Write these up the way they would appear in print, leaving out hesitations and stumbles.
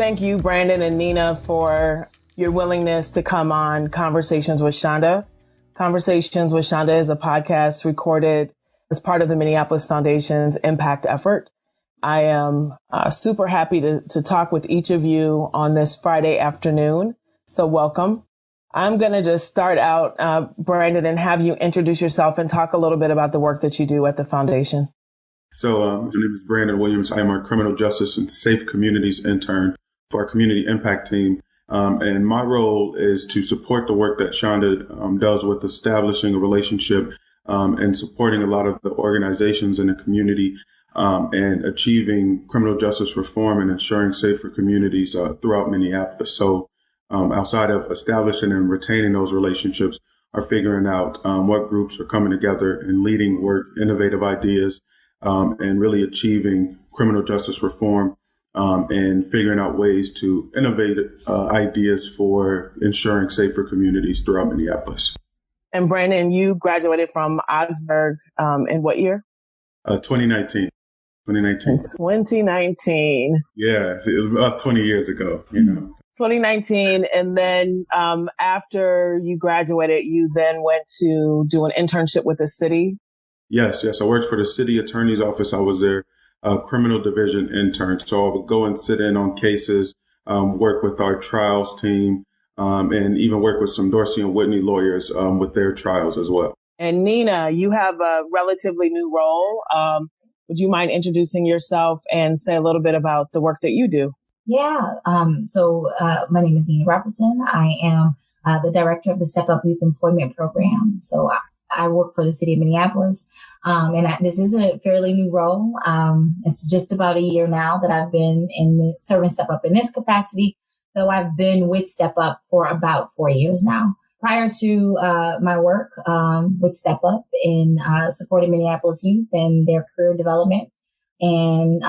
Thank you, Brandon and Nina, for your willingness to come on Conversations with Chanda. Conversations with Chanda is a podcast recorded as part of the Minneapolis Foundation's impact effort. I am super happy to talk with each of you on this Friday afternoon. So welcome. I'm going to just start out, Brandon, and have you introduce yourself and talk a little bit about the work that you do at the foundation. So my name is Brandon Williams. I am our criminal justice and safe communities intern for our community impact team. And my role is to support the work that Chanda does with establishing a relationship and supporting a lot of the organizations in the community and achieving criminal justice reform and ensuring safer communities throughout Minneapolis. So outside of establishing and retaining those relationships, are figuring out what groups are coming together and leading work, innovative ideas, and really achieving criminal justice reform and figuring out ways to innovate ideas for ensuring safer communities throughout Minneapolis. And Brandon, you graduated from Augsburg in what year? 2019. 2019. Yeah, it was about 20 years ago, 2019. And then after you graduated, you then went to do an internship with the city. Yes. I worked for the city attorney's office. I was their criminal division intern. So I would go and sit in on cases, work with our trials team, and even work with some Dorsey and Whitney lawyers with their trials as well. And Nina, you have a relatively new role. Would you mind introducing yourself and say a little bit about the work that you do? Yeah. So my name is Nina Robertson. I am the director of the Step Up Youth Employment Program. So I work for the city of Minneapolis. This is a fairly new role. It's just about a year now that I've been serving Step Up in this capacity, though I've been with Step Up for about 4 years now. Prior to my work with Step Up in supporting Minneapolis youth and their career development and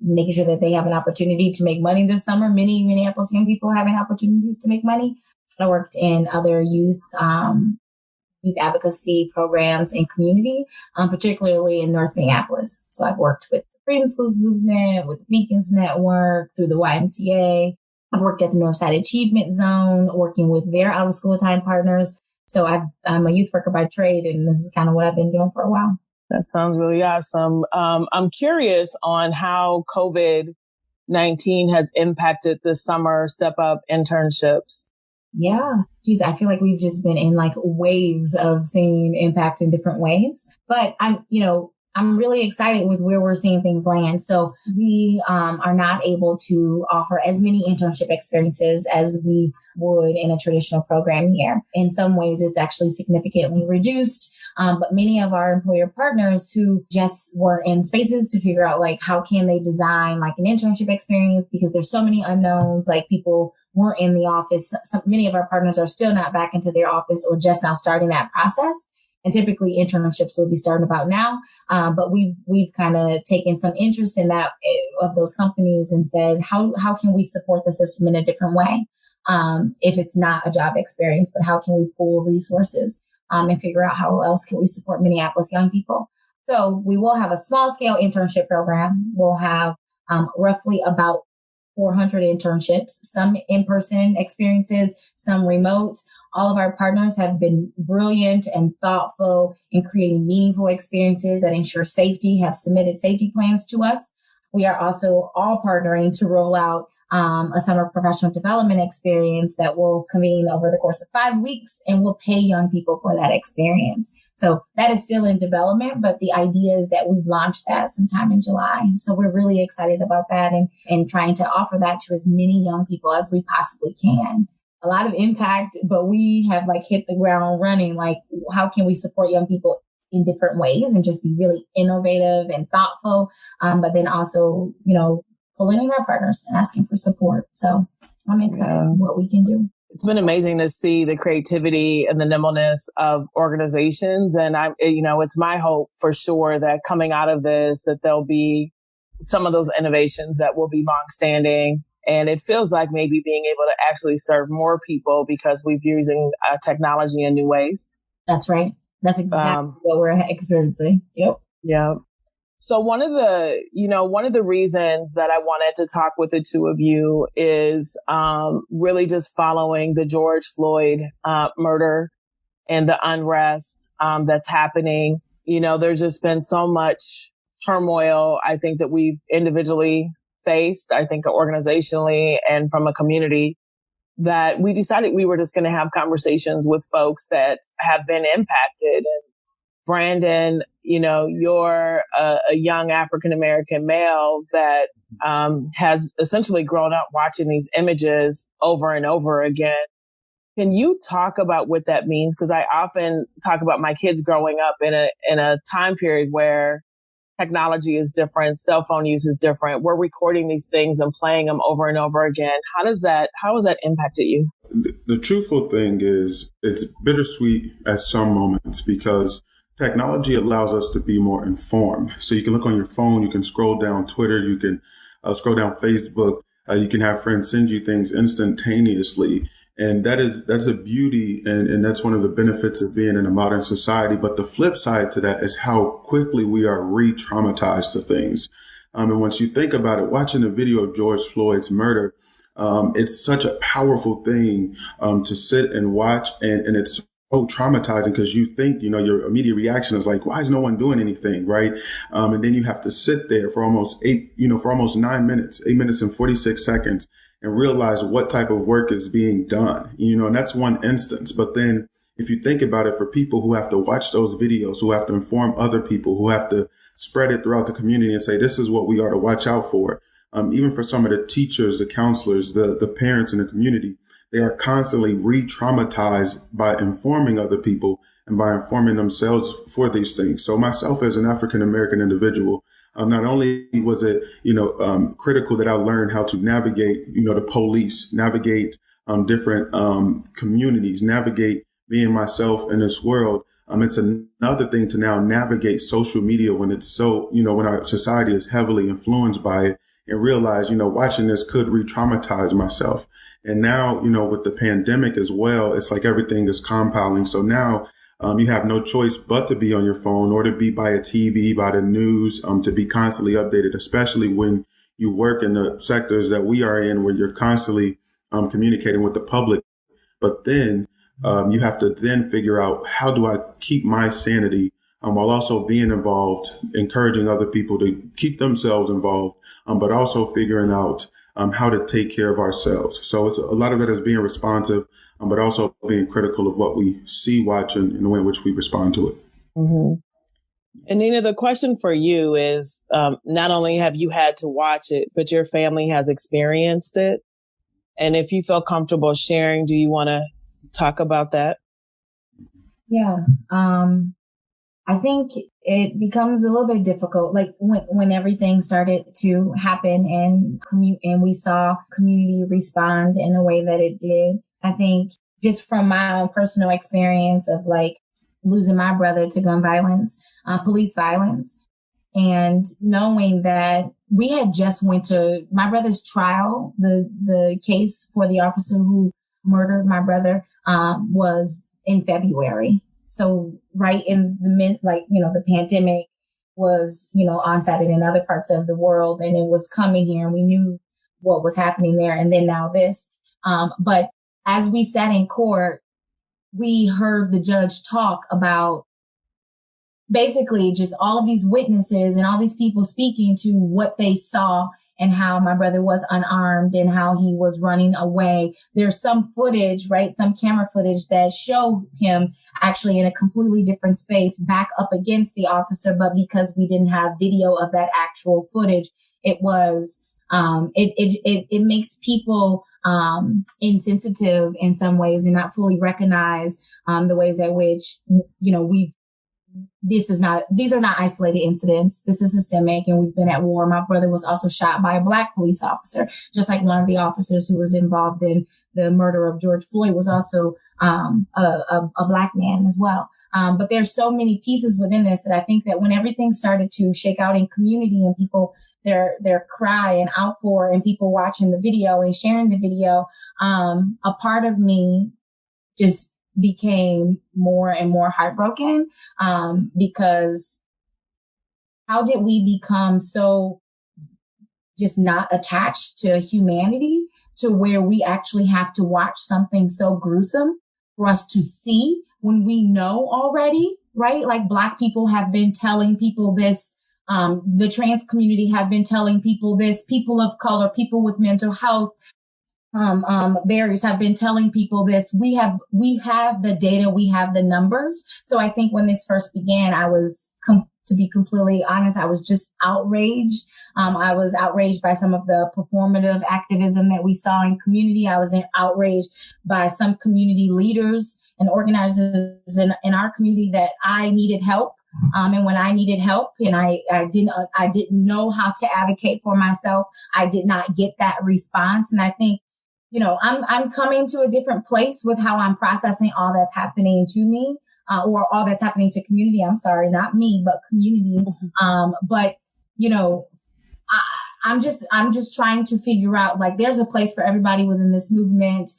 making sure that they have an opportunity to make money this summer. Many Minneapolis young people having opportunities to make money. I worked in other youth advocacy programs and community, particularly in North Minneapolis. So I've worked with the Freedom Schools Movement, with the Beacons Network, through the YMCA. I've worked at the Northside Achievement Zone, working with their out of school time partners. So I'm a youth worker by trade, and this is kind of what I've been doing for a while. That sounds really awesome. I'm curious on how COVID-19 has impacted the summer Step Up internships. Yeah. Geez, I feel like we've just been in like waves of seeing impact in different ways. But I'm really excited with where we're seeing things land. So we are not able to offer as many internship experiences as we would in a traditional program here. In some ways, it's actually significantly reduced. But many of our employer partners who just were in spaces to figure out like how can they design like an internship experience, because there's so many unknowns, like people weren't in the office. Many of our partners are still not back into their office or just now starting that process. And typically internships will be starting about now. But we've kind of taken some interest in that of those companies and said, how can we support the system in a different way? If it's not a job experience, but how can we pool resources and figure out how else can we support Minneapolis young people? So we will have a small scale internship program. We'll have roughly about 400 internships, some in-person experiences, some remote. All of our partners have been brilliant and thoughtful in creating meaningful experiences that ensure safety, have submitted safety plans to us. We are also all partnering to roll out a summer professional development experience that will convene over the course of 5 weeks, and we'll pay young people for that experience. So that is still in development, but the idea is that we've launched that sometime in July. So we're really excited about that and trying to offer that to as many young people as we possibly can. A lot of impact, but we have like hit the ground running. Like, how can we support young people in different ways and just be really innovative and thoughtful, but then also, pulling in our partners and asking for support. So I'm excited what we can do. It's been amazing to see the creativity and the nimbleness of organizations. And it's my hope for sure that coming out of this, that there'll be some of those innovations that will be longstanding. And it feels like maybe being able to actually serve more people because we're using technology in new ways. That's right. That's exactly what we're experiencing. Yep. Yeah. So one of the reasons that I wanted to talk with the two of you is really just following the George Floyd murder and the unrest that's happening. There's just been so much turmoil, I think, that we've individually faced, I think organizationally and from a community, that we decided we were just going to have conversations with folks that have been impacted. And Brandon, you're a young African-American male that has essentially grown up watching these images over and over again. Can you talk about what that means? Because I often talk about my kids growing up in a time period where technology is different, cell phone use is different. We're recording these things and playing them over and over again. How has that impacted you? The truthful thing is it's bittersweet at some moments because technology allows us to be more informed. So you can look on your phone, you can scroll down Twitter, you can scroll down Facebook, you can have friends send you things instantaneously. And that's a beauty, and that's one of the benefits of being in a modern society. But the flip side to that is how quickly we are re-traumatized to things. And once you think about it, watching the video of George Floyd's murder, it's such a powerful thing to sit and watch, and it's so traumatizing because you think, your immediate reaction is like, why is no one doing anything, right? And then you have to sit there for almost 9 minutes, 8 minutes and 46 seconds, and realize what type of work is being done, and that's one instance. But then if you think about it, for people who have to watch those videos, who have to inform other people, who have to spread it throughout the community and say, this is what we are to watch out for. Even for some of the teachers, the counselors, the parents in the community, they are constantly re-traumatized by informing other people and by informing themselves for these things. So myself as an African-American individual, not only was it, critical that I learned how to navigate, the police, navigate different communities, navigate being myself in this world. It's another thing to now navigate social media when it's so, when our society is heavily influenced by it, and realize, watching this could re-traumatize myself. And now, with the pandemic as well, it's like everything is compounding. So now you have no choice but to be on your phone or to be by a TV, by the news, to be constantly updated, especially when you work in the sectors that we are in, where you're constantly communicating with the public. But then you have to then figure out, how do I keep my sanity while also being involved, encouraging other people to keep themselves involved, but also figuring out how to take care of ourselves. So it's a lot of that is being responsive, but also being critical of what we see, watch, and the way in which we respond to it. Mm-hmm. And Nina, the question for you is, not only have you had to watch it, but your family has experienced it. And if you feel comfortable sharing, do you want to talk about that? Yeah. I think it becomes a little bit difficult, like when everything started to happen and we saw community respond in a way that it did. I think just from my own personal experience of like losing my brother to gun violence, police violence, and knowing that we had just went to my brother's trial, the case for the officer who murdered my brother was in February. So right in the pandemic was, onset in other parts of the world, and it was coming here, and we knew what was happening there. And then now this, but as we sat in court, we heard the judge talk about basically just all of these witnesses and all these people speaking to what they saw and how my brother was unarmed and how he was running away. There's some footage, right? Some camera footage that showed him actually in a completely different space back up against the officer. But because we didn't have video of that actual footage, it was, it makes people insensitive in some ways and not fully recognize the ways at which, these are not isolated incidents. This is systemic, and we've been at war. My brother was also shot by a Black police officer, just like one of the officers who was involved in the murder of George Floyd was also a Black man as well. But there's so many pieces within this that I think that when everything started to shake out in community and people, their cry and outpour and people watching the video and sharing the video, a part of me just became more and more heartbroken, because how did we become so just not attached to humanity to where we actually have to watch something so gruesome for us to see when we know already, right? Like Black people have been telling people this. The trans community have been telling people this, people of color, people with mental health barriers have been telling people this. We have the data, we have the numbers. So I think when this first began, I was, to be completely honest, I was just outraged. I was outraged by some of the performative activism that we saw in community. I was outraged by some community leaders and organizers in our community that I needed help. And when I needed help and I didn't know how to advocate for myself, I did not get that response. And I think, I'm coming to a different place with how I'm processing all that's happening to me, or all that's happening to community. I'm sorry, not me, but community. But I'm just trying to figure out, like, there's a place for everybody within this movement.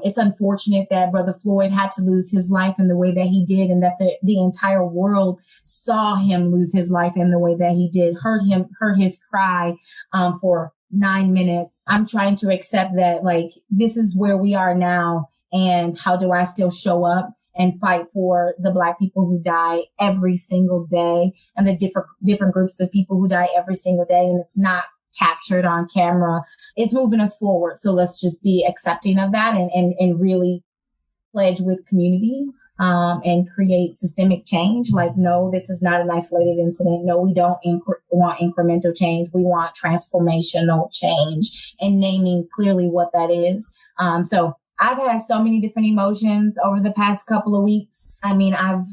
It's unfortunate that Brother Floyd had to lose his life in the way that he did, and that the entire world saw him lose his life in the way that he did, heard his cry for 9 minutes. I'm trying to accept that, like, this is where we are now, and how do I still show up and fight for the Black people who die every single day, and the different groups of people who die every single day, and it's not captured on camera. It's moving us forward. So let's just be accepting of that and really pledge with community and create systemic change. Like, no, this is not an isolated incident. No, we don't want incremental change. We want transformational change, and naming clearly what that is. So I've had so many different emotions over the past couple of weeks. I mean, I've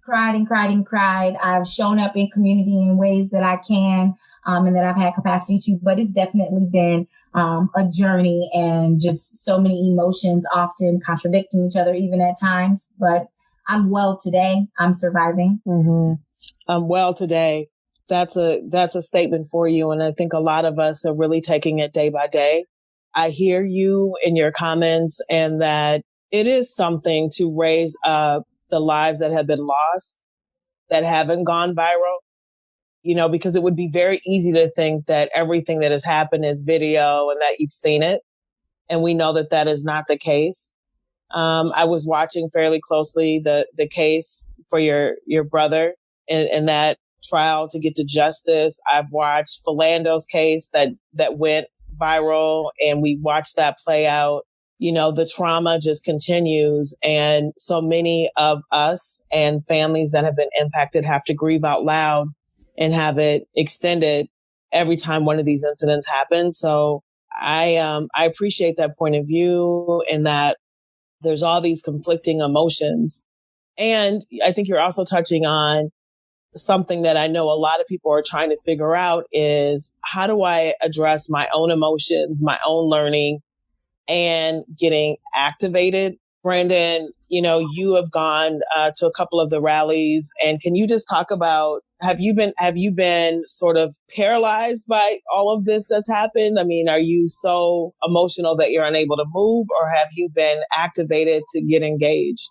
cried and cried and cried. I've shown up in community in ways that I can, and that I've had capacity to, but it's definitely been a journey, and just so many emotions, often contradicting each other even at times. But I'm well today. I'm surviving. Mm-hmm. I'm well today. That's a statement for you. And I think a lot of us are really taking it day by day. I hear you in your comments, and that it is something to raise up the lives that have been lost, that haven't gone viral, because it would be very easy to think that everything that has happened is video and that you've seen it. And we know that that is not the case. I was watching fairly closely the case for your brother and that trial to get to justice. I've watched Philando's case that went viral, and we watched that play out. The trauma just continues. And so many of us and families that have been impacted have to grieve out loud and have it extended every time one of these incidents happens. So I appreciate that point of view, and that there's all these conflicting emotions. And I think you're also touching on something that I know a lot of people are trying to figure out is, how do I address my own emotions, my own learning, and getting activated? Brandon, you have gone to a couple of the rallies, and can you just talk about, have you been sort of paralyzed by all of this that's happened? I mean, are you so emotional that you're unable to move, or have you been activated to get engaged?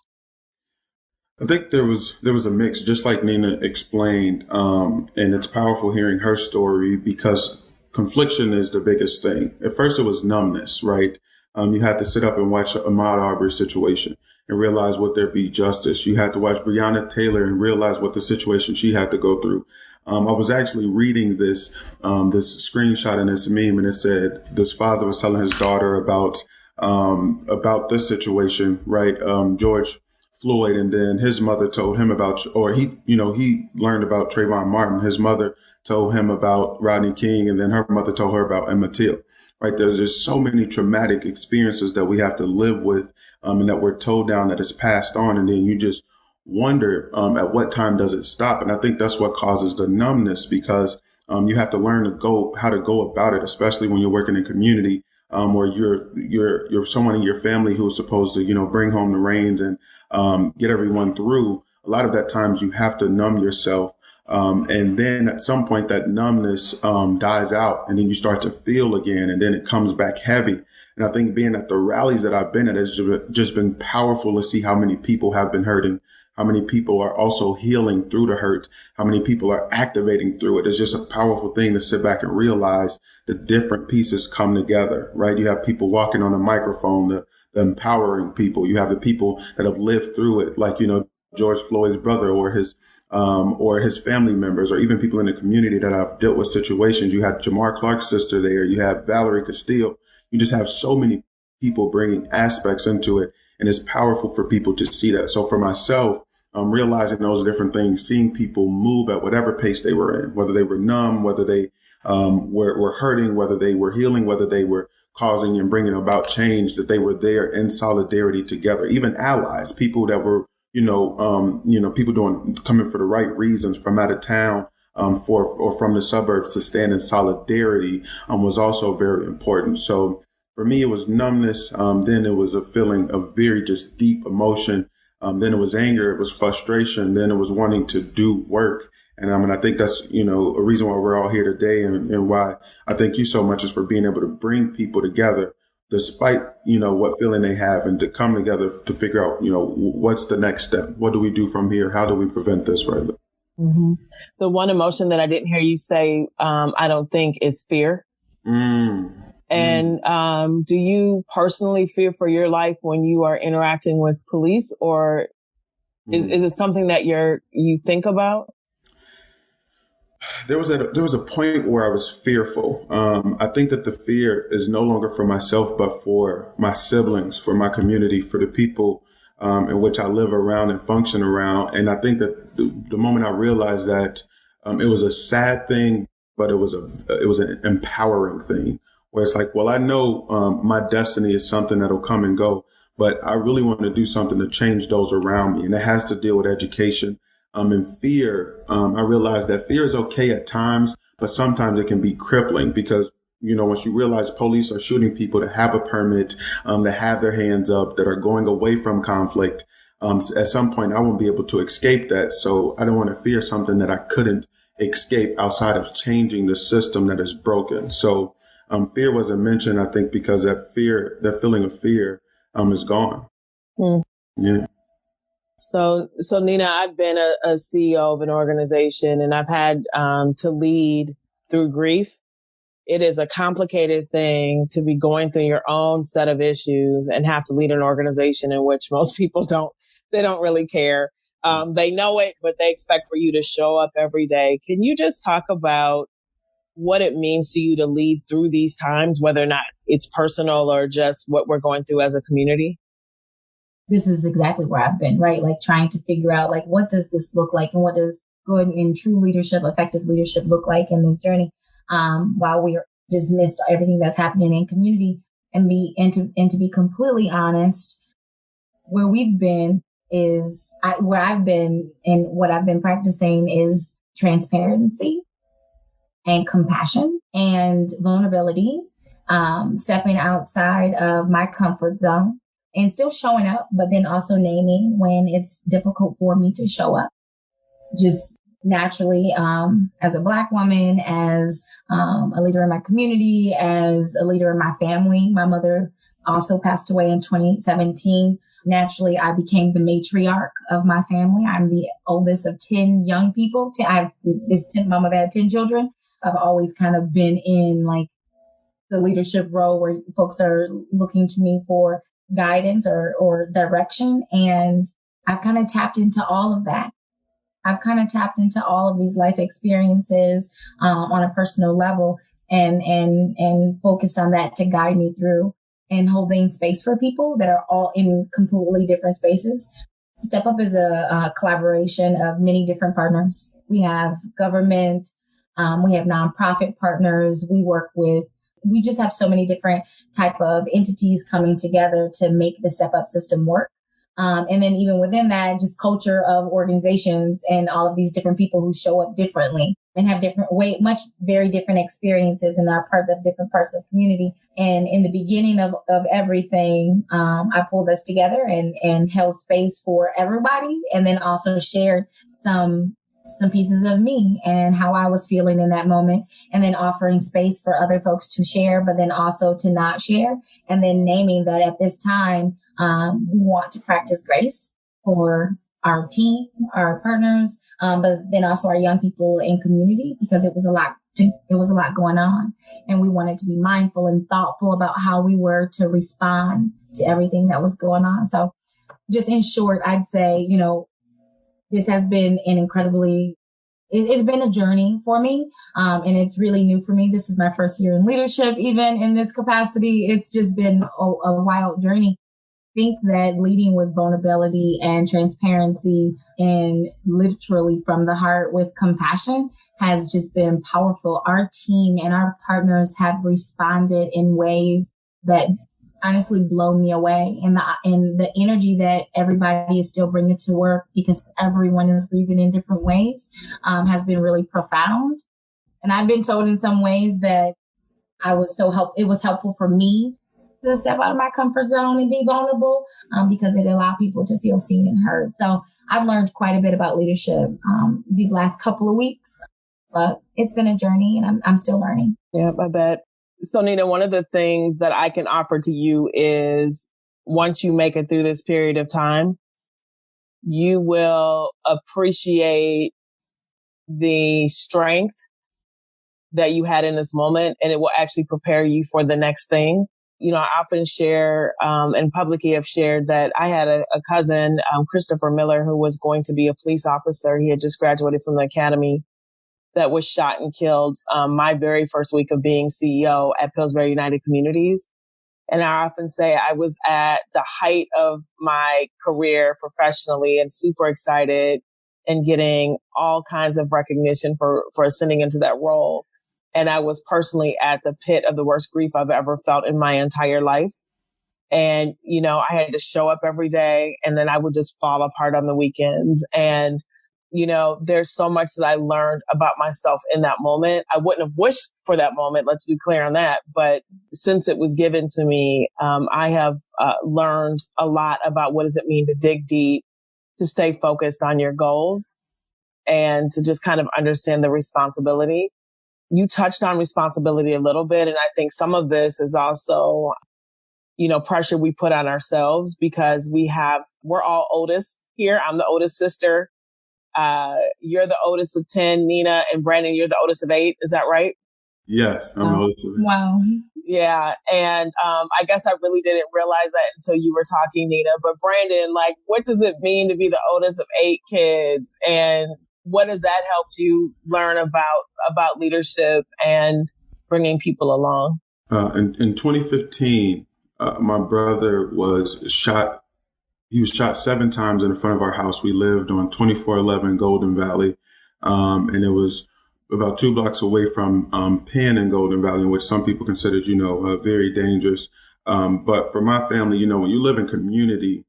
I think there was a mix, just like Nina explained, and it's powerful hearing her story, because confliction is the biggest thing. At first, it was numbness, right? You had to sit up and watch Ahmaud Arbery's situation and realize would there be justice. You had to watch Breonna Taylor and realize what the situation she had to go through. I was actually reading this screenshot in this meme, and it said this father was telling his daughter about this situation, right? George Floyd, and then his mother told him about, or he learned about Trayvon Martin. His mother told him about Rodney King, and then her mother told her about Emmett Till. Right? There's just so many traumatic experiences that we have to live with, and that we're told down, that is passed on, and then you just wonder at what time does it stop? And I think that's what causes the numbness, because you have to learn how to go about it, especially when you're working in community, or you're someone in your family who's supposed to bring home the reins and get everyone through. A lot of that times you have to numb yourself. And then at some point that numbness dies out, and then you start to feel again, and then it comes back heavy. And I think being at the rallies that I've been at has just been powerful to see how many people have been hurting how many people are also healing through the hurt, how many people are activating through it. It's just a powerful thing to sit back and realize the different pieces come together, right? You have people walking on a microphone, the empowering people. You have the people that have lived through it, like, George Floyd's brother or his family members, or even people in the community that have dealt with situations. You had Jamar Clark's sister there. You have Valerie Castile. You just have so many people bringing aspects into it. And it's powerful for people to see that. So for myself, realizing those different things, seeing people move at whatever pace they were in, whether they were numb, whether they were hurting, whether they were healing, whether they were causing and bringing about change, that they were there in solidarity together, even allies, people that were, people coming for the right reasons from out of town, or from the suburbs to stand in solidarity, was also very important. So for me, it was numbness. Then it was a feeling of very just deep emotion. Then it was anger. It was frustration. Then it was wanting to do work. And I think that's, a reason why we're all here today, and why I thank you so much is for being able to bring people together despite, what feeling they have, and to come together to figure out, what's the next step? What do we do from here? How do we prevent this further? Mm-hmm. The one emotion that I didn't hear you say, I don't think, is fear. And do you personally fear for your life when you are interacting with police, or is it something that you think about? There was a point where I was fearful. I think that the fear is no longer for myself, but for my siblings, for my community, for the people in which I live around and function around. And I think that the moment I realized that, it was a sad thing, but it was an empowering thing, where it's like, well, I know my destiny is something that'll come and go, but I really want to do something to change those around me. And it has to deal with education. And fear, I realized that fear is okay at times, but sometimes it can be crippling because, once you realize police are shooting people that have a permit, that have their hands up, that are going away from conflict, at some point I won't be able to escape that. So I don't want to fear something that I couldn't escape outside of changing the system that is broken. So fear wasn't mentioned, I think, because that feeling of fear is gone. Yeah. So Nina, I've been a CEO of an organization, and I've had to lead through grief. It is a complicated thing to be going through your own set of issues and have to lead an organization in which most people don't really care. They know it, but they expect for you to show up every day. Can you just talk about what it means to you to lead through these times, whether or not it's personal or just what we're going through as a community? This is exactly where I've been, right? Like trying to figure out, like, what does this look like, and what does good and true leadership, effective leadership look like in this journey? While we are just missed everything that's happening in community, and to be completely honest, where we've been is where I've been, and what I've been practicing is transparency and compassion and vulnerability, stepping outside of my comfort zone and still showing up, but then also naming when it's difficult for me to show up. Just naturally, as a Black woman, as a leader in my community, as a leader in my family. My mother also passed away in 2017. Naturally, I became the matriarch of my family. I'm the oldest of 10 young people. My mother had 10 children. I've always kind of been in like the leadership role where folks are looking to me for guidance or direction. And I've kind of tapped into all of that. I've kind of tapped into all of these life experiences on a personal level and focused on that to guide me through and holding space for people that are all in completely different spaces. Step Up is a collaboration of many different partners. We have government, we have nonprofit partners. We just have so many different type of entities coming together to make the Step Up system work. And then even within that, just culture of organizations and all of these different people who show up differently and have very different experiences and are part of different parts of the community. And in the beginning of everything, I pulled us together and held space for everybody, and then also shared some pieces of me and how I was feeling in that moment, and then offering space for other folks to share, but then also to not share. And then naming that at this time, we want to practice grace for our team, our partners, but then also our young people in community, because it was a lot going on. And we wanted to be mindful and thoughtful about how we were to respond to everything that was going on. So just in short, I'd say, this has been it's been a journey for me. And it's really new for me. This is my first year in leadership, even in this capacity. It's just been a wild journey. I think that leading with vulnerability and transparency and literally from the heart with compassion has just been powerful. Our team and our partners have responded in ways that honestly blow me away. And the energy that everybody is still bringing to work, because everyone is grieving in different ways, has been really profound. And I've been told in some ways that it was helpful for me to step out of my comfort zone and be vulnerable, because it allowed people to feel seen and heard. So I've learned quite a bit about leadership these last couple of weeks, but it's been a journey and I'm still learning. Yeah, I bet. So Nina, one of the things that I can offer to you is once you make it through this period of time, you will appreciate the strength that you had in this moment, and it will actually prepare you for the next thing. I often share, and publicly have shared that I had a cousin, Christopher Miller, who was going to be a police officer. He had just graduated from the academy, that was shot and killed my very first week of being CEO at Pillsbury United Communities. And I often say I was at the height of my career professionally and super excited and getting all kinds of recognition for ascending into that role. And I was personally at the pit of the worst grief I've ever felt in my entire life. And, I had to show up every day, and then I would just fall apart on the weekends. And, there's so much that I learned about myself in that moment. I wouldn't have wished for that moment. Let's be clear on that. But since it was given to me, I have learned a lot about what does it mean to dig deep, to stay focused on your goals, and to just kind of understand the responsibility. You touched on responsibility a little bit. And I think some of this is also, pressure we put on ourselves because we're all oldest here. I'm the oldest sister. You're the oldest of 10, Nina, and Brandon, you're the oldest of 8. Is that right? Yes, I'm the oldest of 8. Wow. Yeah. And I guess I really didn't realize that until you were talking, Nina. But Brandon, what does it mean to be the oldest of 8 kids? And what has that helped you learn about leadership and bringing people along? In 2015, my brother was shot. He was shot 7 times in front of our house. We lived on 2411 Golden Valley. And it was about 2 blocks away from Penn and Golden Valley, which some people considered, very dangerous. But for my family, when you live in community,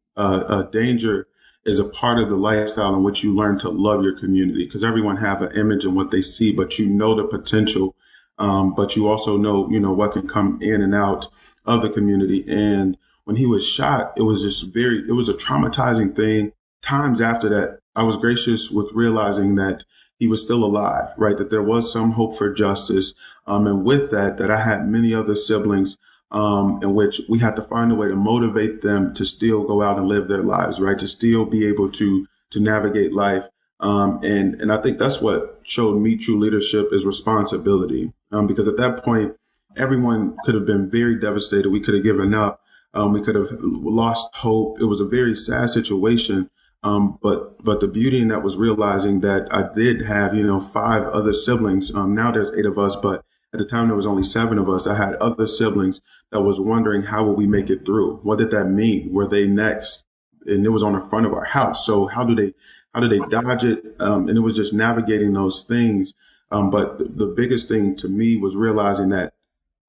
danger is a part of the lifestyle in which you learn to love your community, because everyone have an image in what they see, but the potential. But you also know, what can come in and out of the community. And when he was shot, it was it was a traumatizing thing. Times after that, I was gracious with realizing that he was still alive, right? That there was some hope for justice. And with that I had many other siblings, in which we had to find a way to motivate them to still go out and live their lives, right? To still be able to navigate life. And I think that's what showed me true leadership is responsibility. Because at that point, everyone could have been very devastated. We could have given up. We could have lost hope. It was a very sad situation. But the beauty in that was realizing that I did have, 5 other siblings. Now there's 8 of us, but at the time there was only 7 of us. I had other siblings that was wondering, how will we make it through? What did that mean? Were they next? And it was on the front of our house. So how do they dodge it? And it was just navigating those things. But the biggest thing to me was realizing that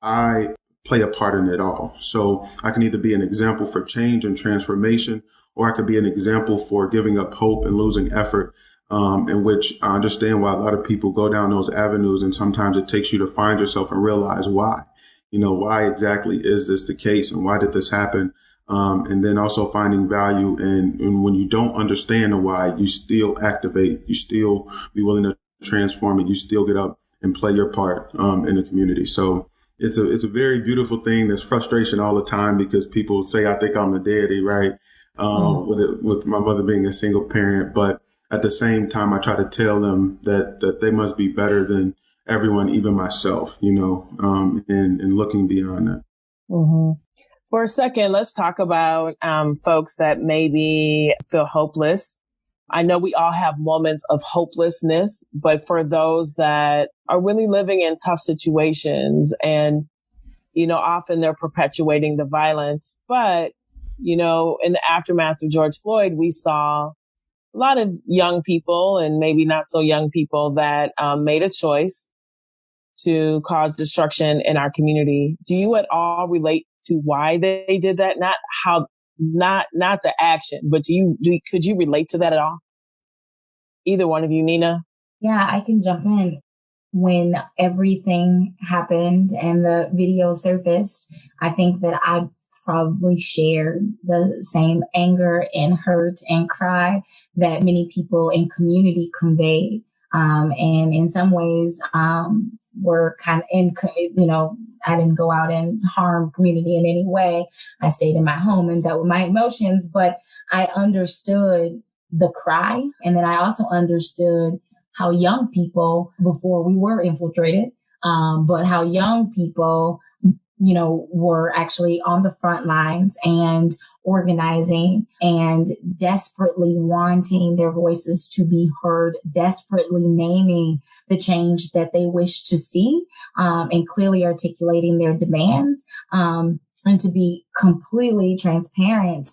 I play a part in it all. So I can either be an example for change and transformation, or I could be an example for giving up hope and losing effort, in which I understand why a lot of people go down those avenues. And sometimes it takes you to find yourself and realize why, why exactly is this the case and why did this happen? And then also finding value in when you don't understand the why, you still activate, you still be willing to transform it, you still get up and play your part in the community. So it's a very beautiful thing. There's frustration all the time because people say, I think I'm the deity, right? with my mother being a single parent. But at the same time, I try to tell them that they must be better than everyone, even myself, and looking beyond that. Mm-hmm. For a second, let's talk about folks that maybe feel hopeless. I know we all have moments of hopelessness, but for those that are really living in tough situations and, often they're perpetuating the violence. But, in the aftermath of George Floyd, we saw a lot of young people and maybe not so young people that made a choice to cause destruction in our community. Do you at all relate to why they did that? Not the action, but could you relate to that at all? Either one of you, Nina? Yeah, I can jump in. When everything happened and the video surfaced, I think that I probably shared the same anger and hurt and cry that many people in community conveyed. And in some ways, were kind of I didn't go out and harm community in any way. I stayed in my home and dealt with my emotions, but I understood the cry. And then I also understood how young people, before we were infiltrated, but how young people, were actually on the front lines and organizing and desperately wanting their voices to be heard, desperately naming the change that they wish to see, and clearly articulating their demands. And to be completely transparent,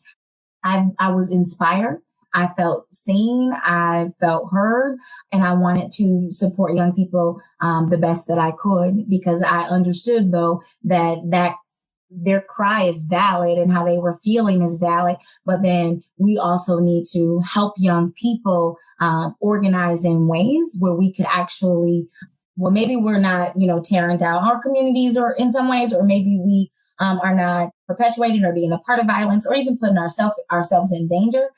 I was inspired. I felt seen, I felt heard, and I wanted to support young people the best that I could, because I understood, though, that their cry is valid and how they were feeling is valid. But then we also need to help young people organize in ways where we could actually, well, maybe we're not, tearing down our communities or in some ways, or maybe we are not perpetuating or being a part of violence or even putting ourselves in danger,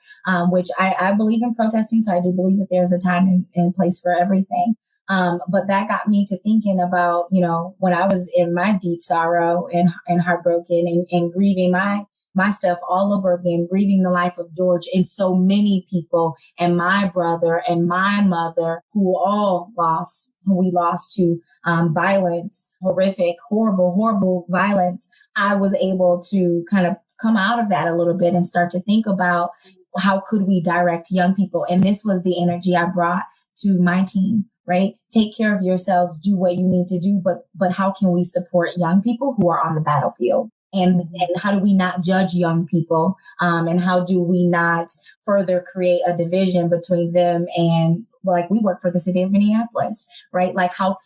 which I believe in protesting. So I do believe that there's a time and place for everything. But that got me to thinking about, when I was in my deep sorrow and heartbroken and grieving my stuff all over again, grieving the life of George and so many people and my brother and my mother who we lost to violence, horrific, horrible violence. I was able to kind of come out of that a little bit and start to think about how could we direct young people. And this was the energy I brought to my team, right? Take care of yourselves, do what you need to do, but how can we support young people who are on the battlefield? And how do we not judge young people? And how do we not further create a division between them and, like, we work for the city of Minneapolis, right? Like how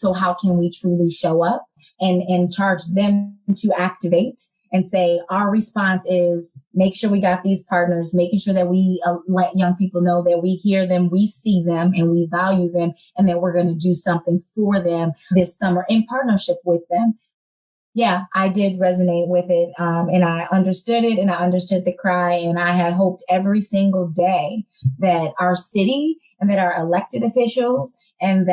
can we truly show up and charge them to activate and say, our response is make sure we got these partners, making sure that we let young people know that we hear them, we see them, and we value them, and that we're going to do something for them this summer in partnership with them. Yeah, I did resonate with it. And I understood it, and I understood the cry, and I had hoped every single day that our city and that our elected officials and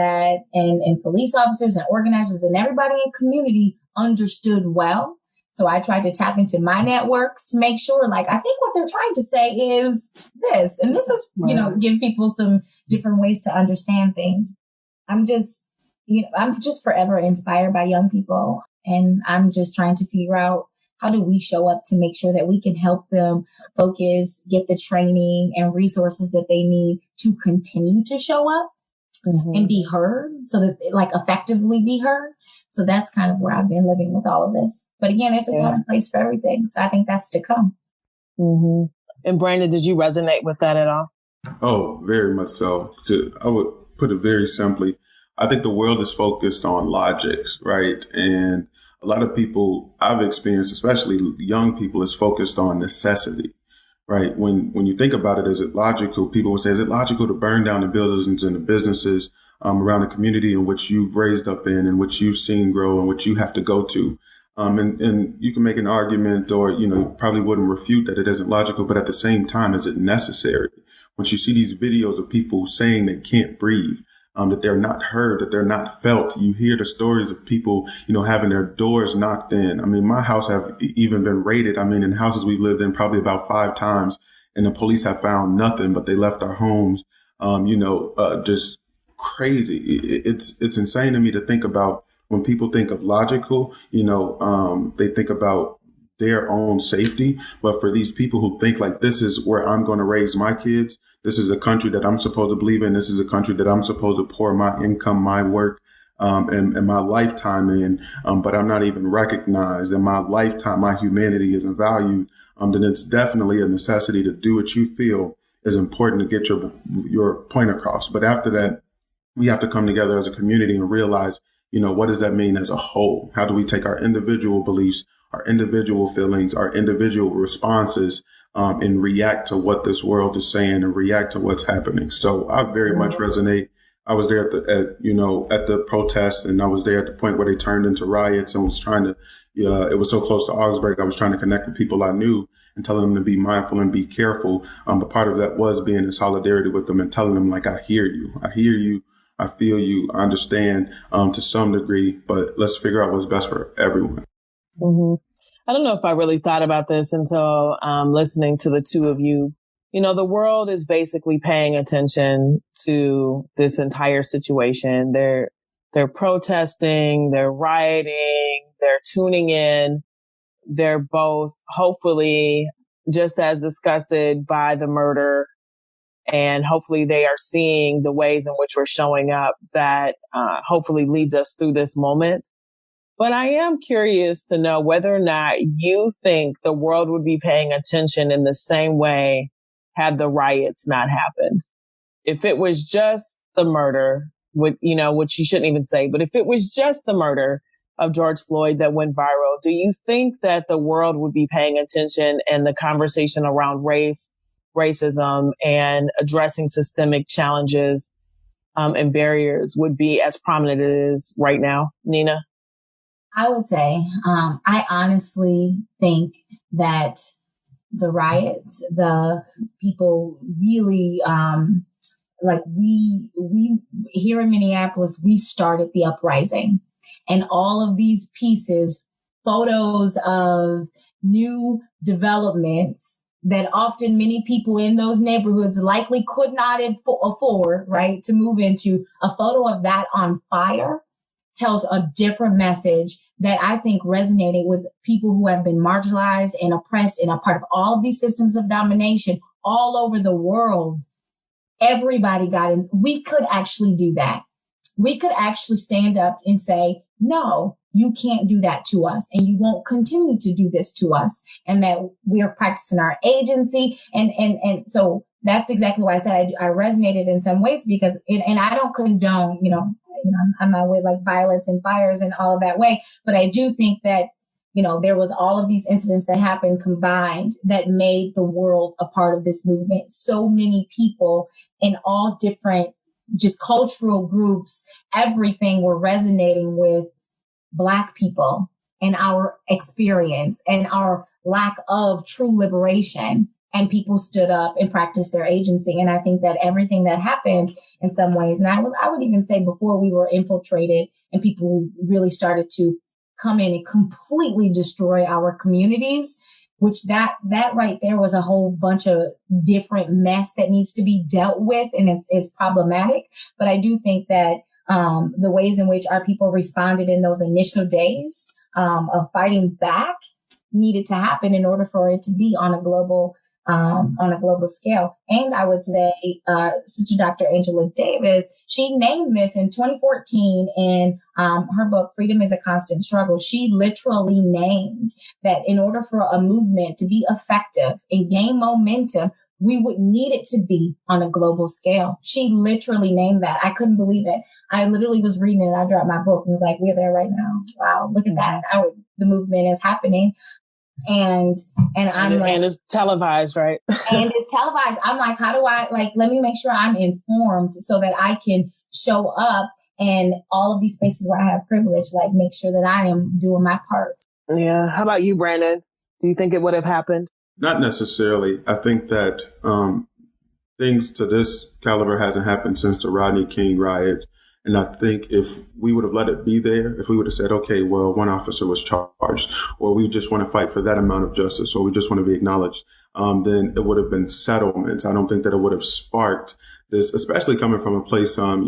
police officers and organizers and everybody in community understood well. So I tried to tap into my networks to make sure, like, I think what they're trying to say is this, and this is, give people some different ways to understand things. I'm just forever inspired by young people. And I'm just trying to figure out, how do we show up to make sure that we can help them focus, get the training and resources that they need to continue to show up and be heard, so that effectively be heard. So that's kind of where I've been living with all of this. But again, there's a time and place for everything. So I think that's to come. Mm-hmm. And Brandon, did you resonate with that at all? Oh, very much so. I would put it very simply. I think the world is focused on logics, right? And a lot of people I've experienced, especially young people, is focused on necessity, right? When you think about it, is it logical? People will say, is it logical to burn down the buildings and the businesses around the community in which you've raised up in which you've seen grow, and which you have to go to? And you can make an argument, or, you probably wouldn't refute that it isn't logical, but at the same time, is it necessary? Once you see these videos of people saying they can't breathe, that they're not heard, that they're not felt. You hear the stories of people, having their doors knocked in. I mean, my house have even been raided. I mean, in houses we lived in probably about 5 times and the police have found nothing, but they left our homes, just crazy. It's insane to me to think about when people think of logical, they think about their own safety. But for these people who think like, this is where I'm going to raise my kids, this is a country that I'm supposed to believe in, this is a country that I'm supposed to pour my income, my work, and my lifetime in, but I'm not even recognized, and my lifetime, my humanity isn't valued, then it's definitely a necessity to do what you feel is important to get your point across. But after that, we have to come together as a community and realize, what does that mean as a whole? How do we take our individual beliefs, our individual feelings, our individual responses, and react to what this world is saying and react to what's happening? So I very much resonate. I was there at the protest, and I was there at the point where they turned into riots, and was trying to, it was so close to Augsburg. I was trying to connect with people I knew and telling them to be mindful and be careful. But part of that was being in solidarity with them and telling them, like, I hear you, I feel you, I understand, to some degree, but let's figure out what's best for everyone. Mm-hmm. I don't know if I really thought about this until listening to the two of you. The world is basically paying attention to this entire situation. They're protesting, they're rioting, they're tuning in. They're both hopefully just as disgusted by the murder, and hopefully they are seeing the ways in which we're showing up that hopefully leads us through this moment. But I am curious to know whether or not you think the world would be paying attention in the same way had the riots not happened. If it was just the murder, which you shouldn't even say, but if it was just the murder of George Floyd that went viral, do you think that the world would be paying attention and the conversation around racism and addressing systemic challenges and barriers would be as prominent as it is right now? Nina? I would say, I honestly think that the riots, the people really, we here in Minneapolis, we started the uprising, and all of these pieces, photos of new developments that often many people in those neighborhoods likely could not afford, right, to move into, a photo of that on fire tells a different message that I think resonated with people who have been marginalized and oppressed and a part of all of these systems of domination all over the world. Everybody got in. We could actually do that. We could actually stand up and say, no, you can't do that to us, and you won't continue to do this to us, and that we are practicing our agency. And so that's exactly why I said I resonated in some ways, because and I don't condone, I'm not with like violence and fires and all of that way. But I do think that, there was all of these incidents that happened combined that made the world a part of this movement. So many people in all different just cultural groups, everything were resonating with Black people and our experience and our lack of true liberation. And people stood up and practiced their agency. And I think that everything that happened in some ways, and I would even say before we were infiltrated and people really started to come in and completely destroy our communities, which that right there was a whole bunch of different mess that needs to be dealt with. And it's problematic. But I do think that the ways in which our people responded in those initial days of fighting back needed to happen in order for it to be on a global scale. And I would say, Sister Dr. Angela Davis, she named this in 2014 in her book, Freedom is a Constant Struggle. She literally named that in order for a movement to be effective and gain momentum, we would need it to be on a global scale. She literally named that. I couldn't believe it. I literally was reading it and I dropped my book and was like, we're there right now. Wow, look at that. The movement is happening. And it's televised, right? And it's televised. I'm like, how do I let me make sure I'm informed so that I can show up in all of these spaces where I have privilege, make sure that I am doing my part. Yeah. How about you, Brandon? Do you think it would have happened? Not necessarily. I think that things to this caliber hasn't happened since the Rodney King riots. And I think if we would have let it be there, if we would have said, okay, well, one officer was charged, or we just want to fight for that amount of justice, or we just want to be acknowledged, then it would have been settlements. I don't think that it would have sparked this, especially coming from a place, in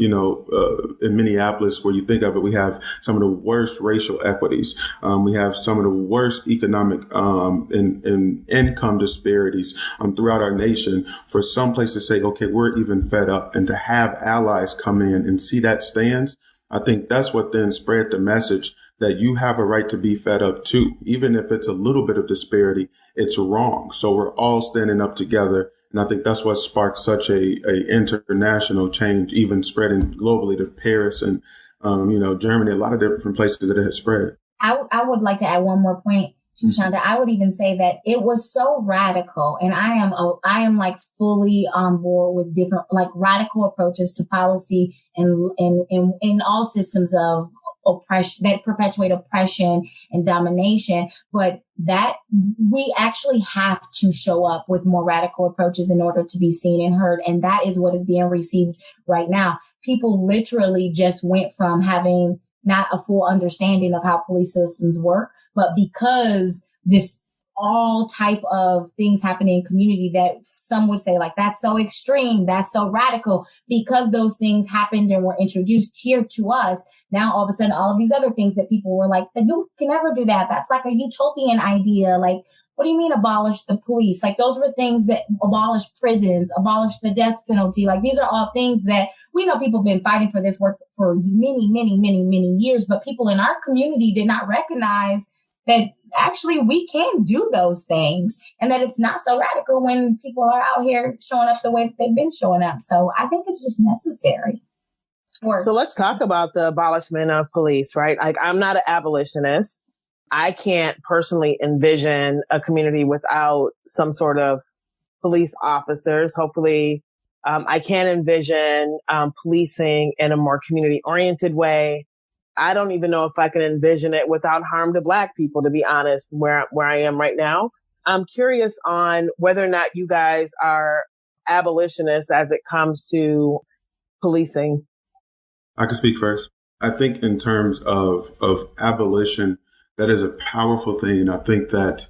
Minneapolis, where you think of it, we have some of the worst racial equities. We have some of the worst economic and income disparities throughout our nation. For some place to say, okay, we're even fed up, and to have allies come in and see that stands, I think that's what then spread the message that you have a right to be fed up too. Even if it's a little bit of disparity, it's wrong. So we're all standing up together. And I think that's what sparked such a international change, even spreading globally to Paris and, Germany, a lot of different places that it had spread. I would like to add one more point to Chanda. I would even say that it was so radical, and I am like fully on board with different like radical approaches to policy and in all systems of oppression that perpetuate oppression and domination, but that we actually have to show up with more radical approaches in order to be seen and heard. And that is what is being received right now. People literally just went from having not a full understanding of how police systems work, but because this all type of things happen in community that some would say like, that's so extreme, that's so radical, because those things happened and were introduced here to us. Now, all of a sudden, all of these other things that people were like, you can never do that. That's like a utopian idea. Like, what do you mean abolish the police? Like, those were things that abolish prisons, abolish the death penalty. Like, these are all things that we know people have been fighting for this work for many, many, many, many years, but people in our community did not recognize that actually we can do those things and that it's not so radical when people are out here showing up the way that they've been showing up. So I think it's just necessary. So let's talk about the abolishment of police, right? Like, I'm not an abolitionist. I can't personally envision a community without some sort of police officers. Hopefully, I can envision policing in a more community-oriented way. I don't even know if I can envision it without harm to Black people, to be honest, where I am right now. I'm curious on whether or not you guys are abolitionists as it comes to policing. I can speak first. I think in terms of abolition, that is a powerful thing. And I think that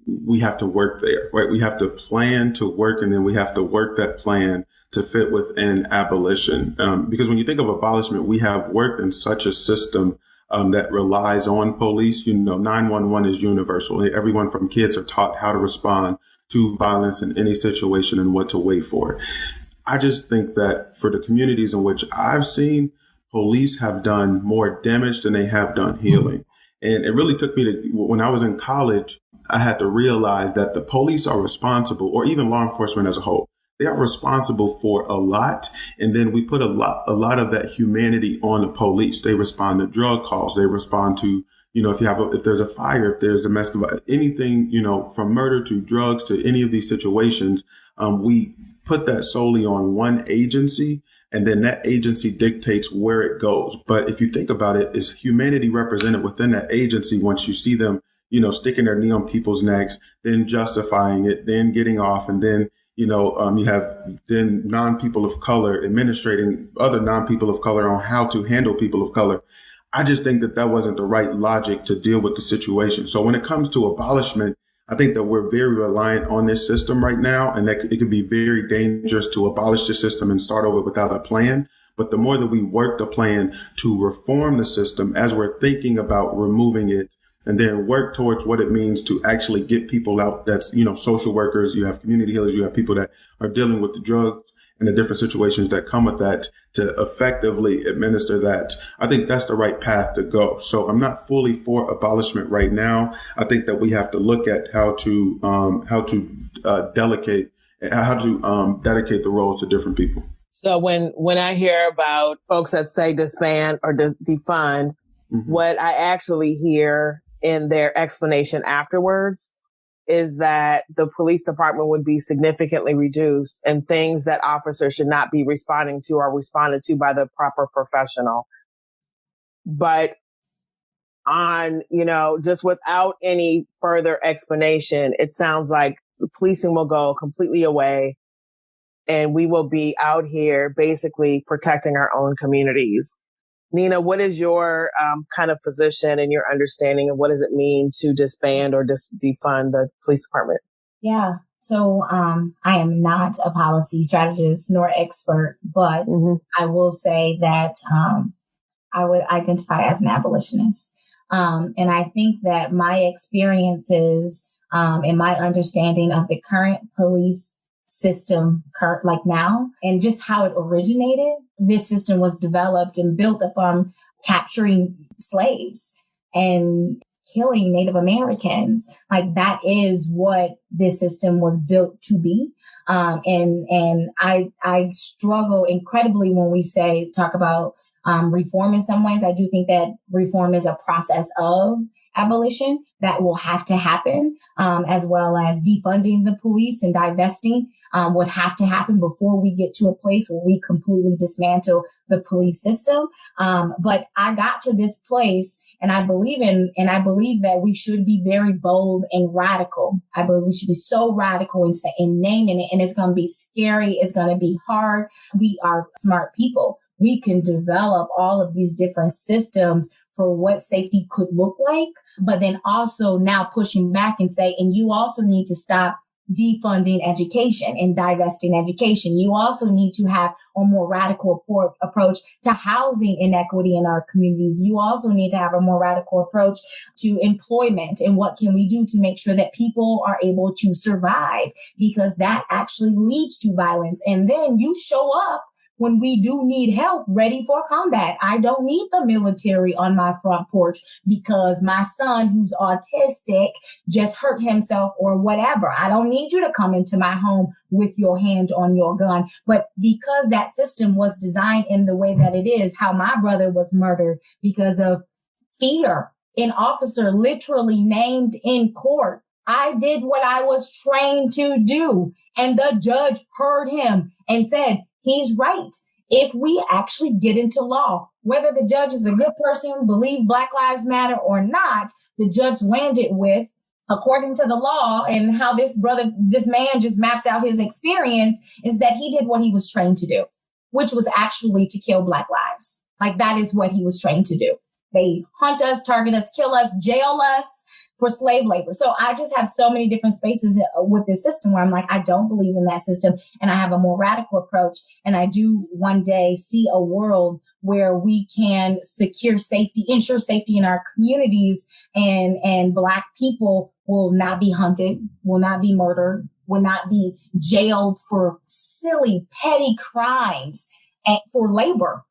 we have to work there, right? We have to plan to work, and then we have to work that plan to fit within abolition. Because when you think of abolishment, we have worked in such a system that relies on police. 911 is universal. Everyone from kids are taught how to respond to violence in any situation and what to wait for. I just think that for the communities in which I've seen, police have done more damage than they have done healing. And it really took me to, when I was in college, I had to realize that the police are responsible, or even law enforcement as a whole, they are responsible for a lot. And then we put a lot of that humanity on the police. They respond to drug calls. They respond to, if there's a fire, if there's domestic, anything, from murder to drugs to any of these situations, we put that solely on one agency. And then that agency dictates where it goes. But if you think about it, is humanity represented within that agency once you see them, sticking their knee on people's necks, then justifying it, then getting off, and then you have then non-people of color administrating other non-people of color on how to handle people of color. I just think that wasn't the right logic to deal with the situation. So when it comes to abolishment, I think that we're very reliant on this system right now, and that it could be very dangerous to abolish the system and start over without a plan. But the more that we work the plan to reform the system as we're thinking about removing it, and then work towards what it means to actually get people out. That's, social workers, you have community healers, you have people that are dealing with the drugs and the different situations that come with that, to effectively administer that. I think that's the right path to go. So I'm not fully for abolishment right now. I think that we have to look at how to dedicate the roles to different people. So when I hear about folks that say disband or defund, what I actually hear in their explanation afterwards is that the police department would be significantly reduced, and things that officers should not be responding to are responded to by the proper professional. But on, just without any further explanation, it sounds like policing will go completely away, and we will be out here basically protecting our own communities. Nina, what is your kind of position and your understanding of what does it mean to disband or defund the police department? Yeah, So I am not a policy strategist nor expert, but I will say that I would identify as an abolitionist. And I think that my experiences and my understanding of the current police system, like now, and just how it originated, this system was developed and built upon capturing slaves and killing Native Americans. Like that is what this system was built to be. And I struggle incredibly when we talk about reform in some ways. I do think that reform is a process of abolition that will have to happen, as well as defunding the police and divesting would have to happen before we get to a place where we completely dismantle the police system. But I got to this place, and I believe that we should be very bold and radical. I believe we should be so radical in naming it, and it's going to be scary. It's going to be hard. We are smart people. We can develop all of these different systems for what safety could look like, but then also now pushing back and say, and you also need to stop defunding education and divesting education. You also need to have a more radical approach to housing inequity in our communities. You also need to have a more radical approach to employment and what can we do to make sure that people are able to survive, because that actually leads to violence. And then you show up when we do need help, ready for combat. I don't need the military on my front porch because my son who's autistic just hurt himself or whatever. I don't need you to come into my home with your hand on your gun. But because that system was designed in the way that it is, how my brother was murdered because of fear, an officer literally named in court. I did what I was trained to do. And the judge heard him and said, he's right. If we actually get into law, whether the judge is a good person, believe Black Lives Matter or not, the judge landed with, according to the law and how this man just mapped out his experience, is that he did what he was trained to do, which was actually to kill Black lives. Like that is what he was trained to do. They hunt us, target us, kill us, jail us for slave labor. So I just have so many different spaces with this system where I'm like, I don't believe in that system. And I have a more radical approach. And I do one day see a world where we can ensure safety in our communities, and Black people will not be hunted, will not be murdered, will not be jailed for silly, petty crimes for labor.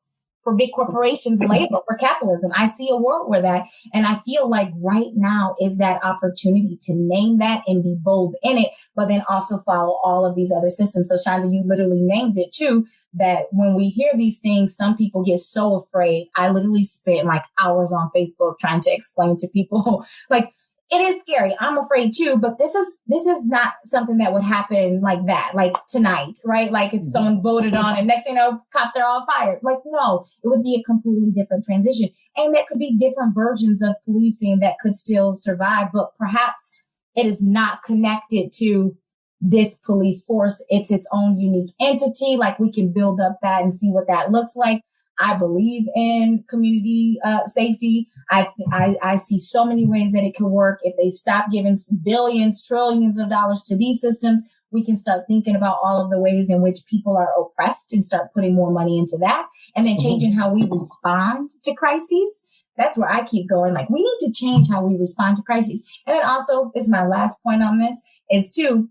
For big corporations, labor, for capitalism. I see a world where that, and I feel like right now is that opportunity to name that and be bold in it, but then also follow all of these other systems. So Chanda, you literally named it too, that when we hear these things, some people get so afraid. I literally spent like hours on Facebook trying to explain to people, like, it is scary. I'm afraid too, but this is not something that would happen like that, like tonight, right? Like if someone voted on and next thing you know, cops are all fired. Like, no, it would be a completely different transition. And there could be different versions of policing that could still survive, but perhaps it is not connected to this police force. It's its own unique entity. Like we can build up that and see what that looks like. I believe in community safety. I see so many ways that it could work. If they stop giving billions, trillions of dollars to these systems, we can start thinking about all of the ways in which people are oppressed and start putting more money into that, and then changing how we respond to crises. That's where I keep going. Like, we need to change how we respond to crises. And then also, this is my last point on this, is too,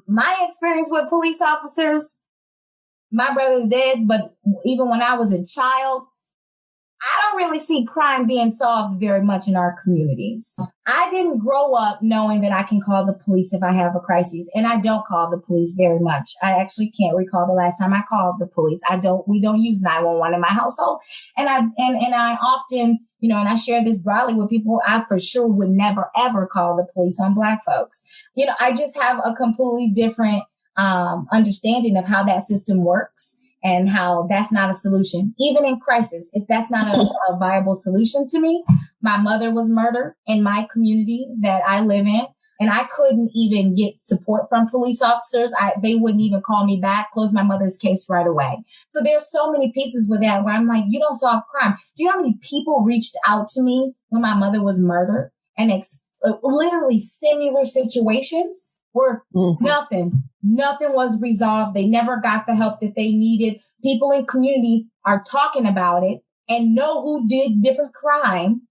my experience with police officers. My brother's dead, but even when I was a child, I don't really see crime being solved very much in our communities. I didn't grow up knowing that I can call the police if I have a crisis, and I don't call the police very much. I actually can't recall the last time I called the police. We don't use 911 in my household. And I often, and I share this broadly with people, I for sure would never, ever call the police on Black folks. I just have a completely different understanding of how that system works and how that's not a solution. Even in crisis, if that's not a viable solution to me. My mother was murdered in my community that I live in, and I couldn't even get support from police officers. They wouldn't even call me back, close my mother's case right away. So there's so many pieces with that where I'm like, you don't solve crime. Do you know how many people reached out to me when my mother was murdered and literally similar situations? where nothing was resolved. They never got the help that they needed. People in community are talking about it and know who did different crime,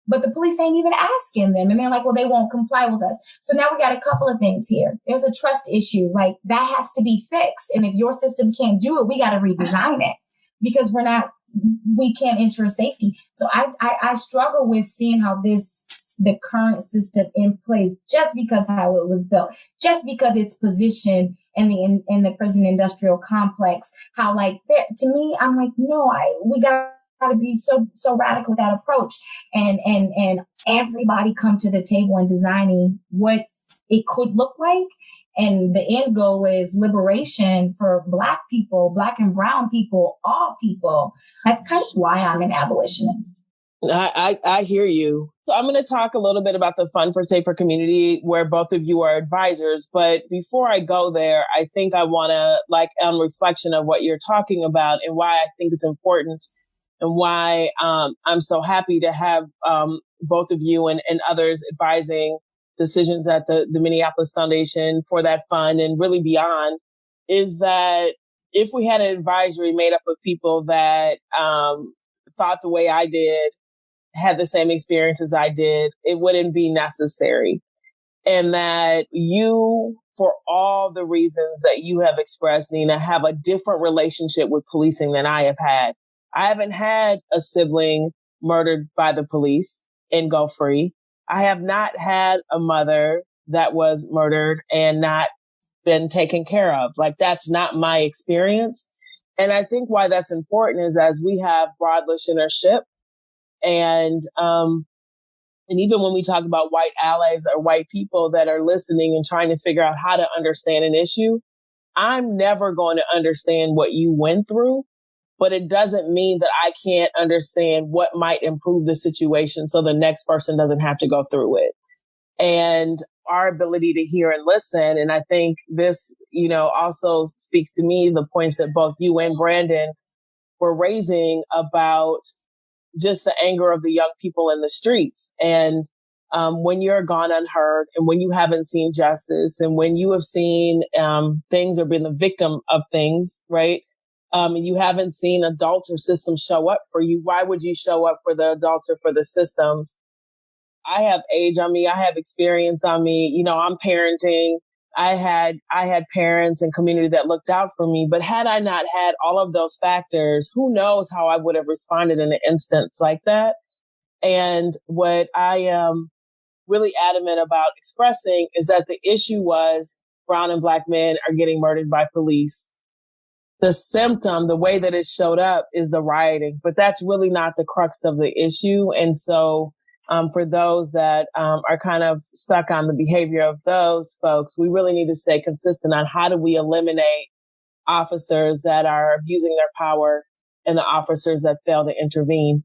but the police ain't even asking them. And they're like, well, they won't comply with us. So now we got a couple of things here. There's a trust issue. Like, that has to be fixed. And if your system can't do it, we got to redesign it, because we can't ensure safety. So I struggle with seeing how the current system in place, just because how it was built, just because it's positioned in the prison industrial complex, how like there, to me, I'm like, no, we got to be so radical with that approach, and everybody come to the table in designing what it could look like. And the end goal is liberation for Black people, Black and brown people, all people. That's kind of why I'm an abolitionist. I hear you. So I'm going to talk a little bit about the Fund for Safer Community, where both of you are advisors. But before I go there, I think I want to, reflection of what you're talking about and why I think it's important, and why I'm so happy to have both of you and others advising decisions at the Minneapolis Foundation for that fund and really beyond, is that if we had an advisory made up of people that thought the way I did, had the same experience as I did, it wouldn't be necessary. And that you, for all the reasons that you have expressed, Nina, have a different relationship with policing than I have had. I haven't had a sibling murdered by the police and go free. I have not had a mother that was murdered and not been taken care of. Like, that's not my experience. And I think why that's important is, as we have broad listenership, and even when we talk about white allies or white people that are listening and trying to figure out how to understand an issue, I'm never going to understand what you went through, but it doesn't mean that I can't understand what might improve the situation so the next person doesn't have to go through it. And our ability to hear and listen. And I think this, also speaks to me, the points that both you and Brandon were raising about just the anger of the young people in the streets. And when you're gone unheard, and when you haven't seen justice, and when you have seen things or been the victim of things, right? And you haven't seen adults or systems show up for you, why would you show up for the adults or for the systems? I have age on me. I have experience on me. I'm parenting. I had parents and community that looked out for me. But had I not had all of those factors, who knows how I would have responded in an instance like that. And what I am really adamant about expressing is that the issue was brown and Black men are getting murdered by police. The symptom, the way that it showed up, is the rioting, but that's really not the crux of the issue. And so for those that are kind of stuck on the behavior of those folks, we really need to stay consistent on how do we eliminate officers that are abusing their power and the officers that fail to intervene.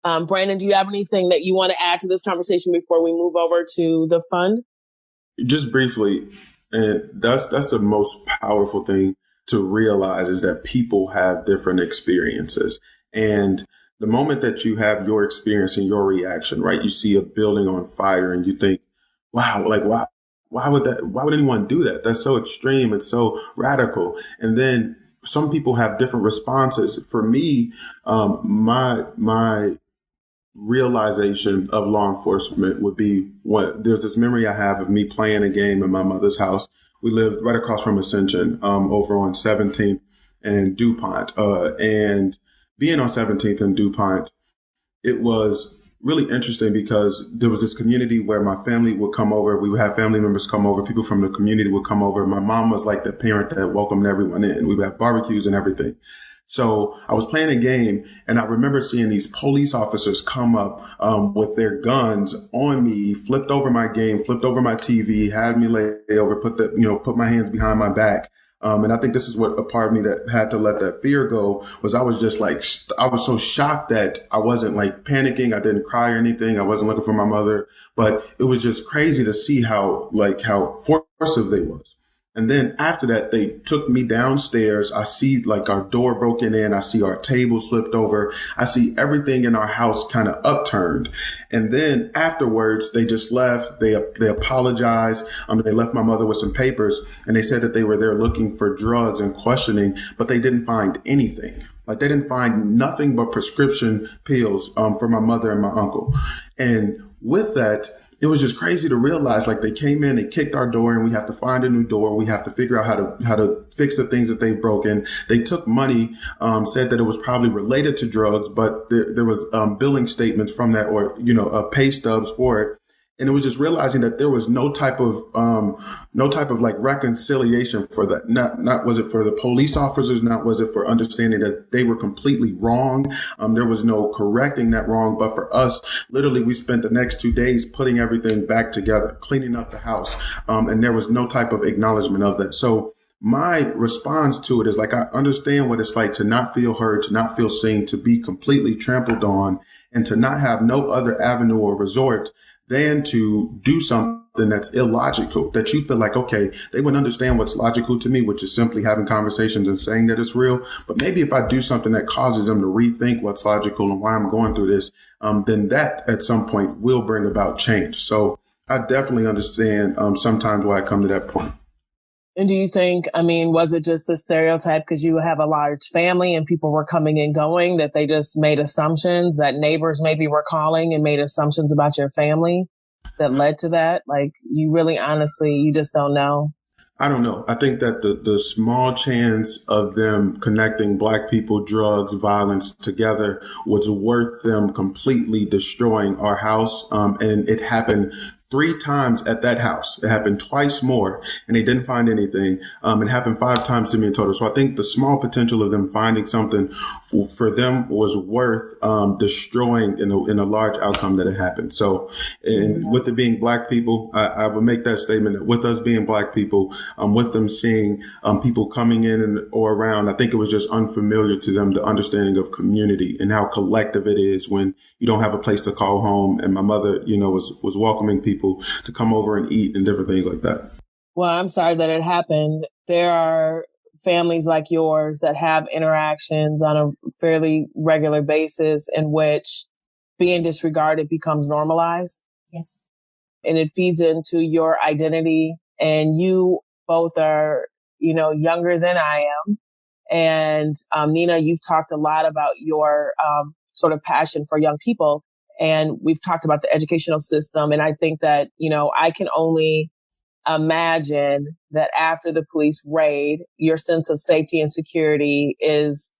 Brandon, do you have anything that you want to add to this conversation before we move over to the fund? Just briefly, and that's the most powerful thing to realize, is that people have different experiences. And the moment that you have your experience and your reaction, right, you see a building on fire and you think, wow, like, why would anyone do that? That's so extreme. It's so radical. And then some people have different responses. For me, my realization of law enforcement would be, there's this memory I have of me playing a game in my mother's house. We lived right across from Ascension, over on 17th and DuPont, and being on 17th and DuPont, it was really interesting because there was this community where my family would come over. We would have family members come over. People from the community would come over. My mom was like the parent that welcomed everyone in. We would have barbecues and everything. So I was playing a game, and I remember seeing these police officers come up with their guns on me, flipped over my game, flipped over my TV, had me lay over, put my hands behind my back. And I think this is what a part of me that had to let that fear go was. I was just like, I was so shocked that I wasn't like panicking. I didn't cry or anything. I wasn't looking for my mother, but it was just crazy to see how forcive they was. And then after that, they took me downstairs. I see like our door broken in. I see our table flipped over. I see everything in our house kind of upturned. And then afterwards, they just left. They apologized. They left my mother with some papers, and they said that they were there looking for drugs and questioning, but they didn't find anything. Like they didn't find nothing but prescription pills for my mother and my uncle. And with that, it was just crazy to realize, like, they came in, they kicked our door, and we have to find a new door. We have to figure out how to fix the things that they've broken. They took money, said that it was probably related to drugs, but there was billing statements from that, or pay stubs for it. And it was just realizing that there was no type of like reconciliation for that. Not was it for the police officers, not was it for understanding that they were completely wrong. There was no correcting that wrong. But for us, literally, we spent the next 2 days putting everything back together, cleaning up the house. And there was no type of acknowledgement of that. So my response to it is like, I understand what it's like to not feel heard, to not feel seen, to be completely trampled on, and to not have no other avenue or resort than to do something that's illogical, that you feel like, okay, they would understand what's logical to me, which is simply having conversations and saying that it's real. But maybe if I do something that causes them to rethink what's logical and why I'm going through this, then that at some point will bring about change. So I definitely understand sometimes why I come to that point. And do you think, was it just a stereotype because you have a large family and people were coming and going, that they just made assumptions, that neighbors maybe were calling and made assumptions about your family that led to that? Like, you really, honestly, you just don't know? I don't know. I think that the small chance of them connecting Black people, drugs, violence together was worth them completely destroying our house. And it happened 3 times at that house. It happened twice more, and they didn't find anything. It happened 5 times to me in total. So I think the small potential of them finding something for them was worth destroying in a large outcome that it happened. So, and with it being Black people, I would make that statement that with us being Black people, with them seeing people coming in or around, I think it was just unfamiliar to them, the understanding of community and how collective it is when you don't have a place to call home. And my mother, was welcoming people to come over and eat and different things like that. Well, I'm sorry that it happened. There are families like yours that have interactions on a fairly regular basis in which being disregarded becomes normalized. Yes. And it feeds into your identity. And you both are, younger than I am. And Nina, you've talked a lot about your sort of passion for young people. And we've talked about the educational system. And I think that, I can only imagine that after the police raid, your sense of safety and security is,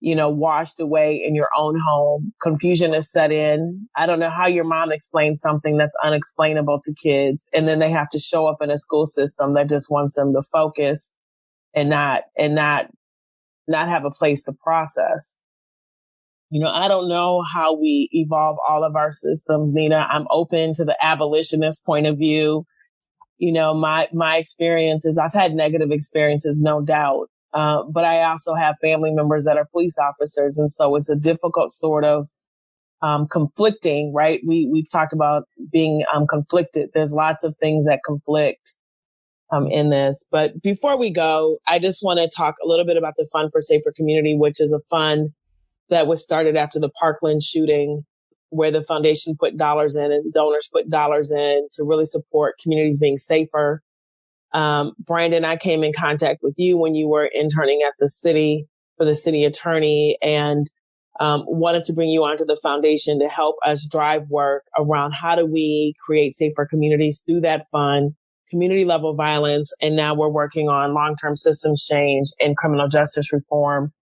washed away in your own home. Confusion is set in. I don't know how your mom explains something that's unexplainable to kids. And then they have to show up in a school system that just wants them to focus and not have a place to process. I don't know how we evolve all of our systems, Nina. I'm open to the abolitionist point of view. My experiences, I've had negative experiences, no doubt. But I also have family members that are police officers. And so it's a difficult sort of conflicting, right? We've talked about being conflicted. There's lots of things that conflict in this. But before we go, I just want to talk a little bit about the Fund for Safer Community, which is a fund that was started after the Parkland shooting, where the foundation put dollars in and donors put dollars in to really support communities being safer. Brandon, I came in contact with you when you were interning at the city for the city attorney, and wanted to bring you onto the foundation to help us drive work around how do we create safer communities through that fund, community level violence. And now we're working on long-term systems change and criminal justice reform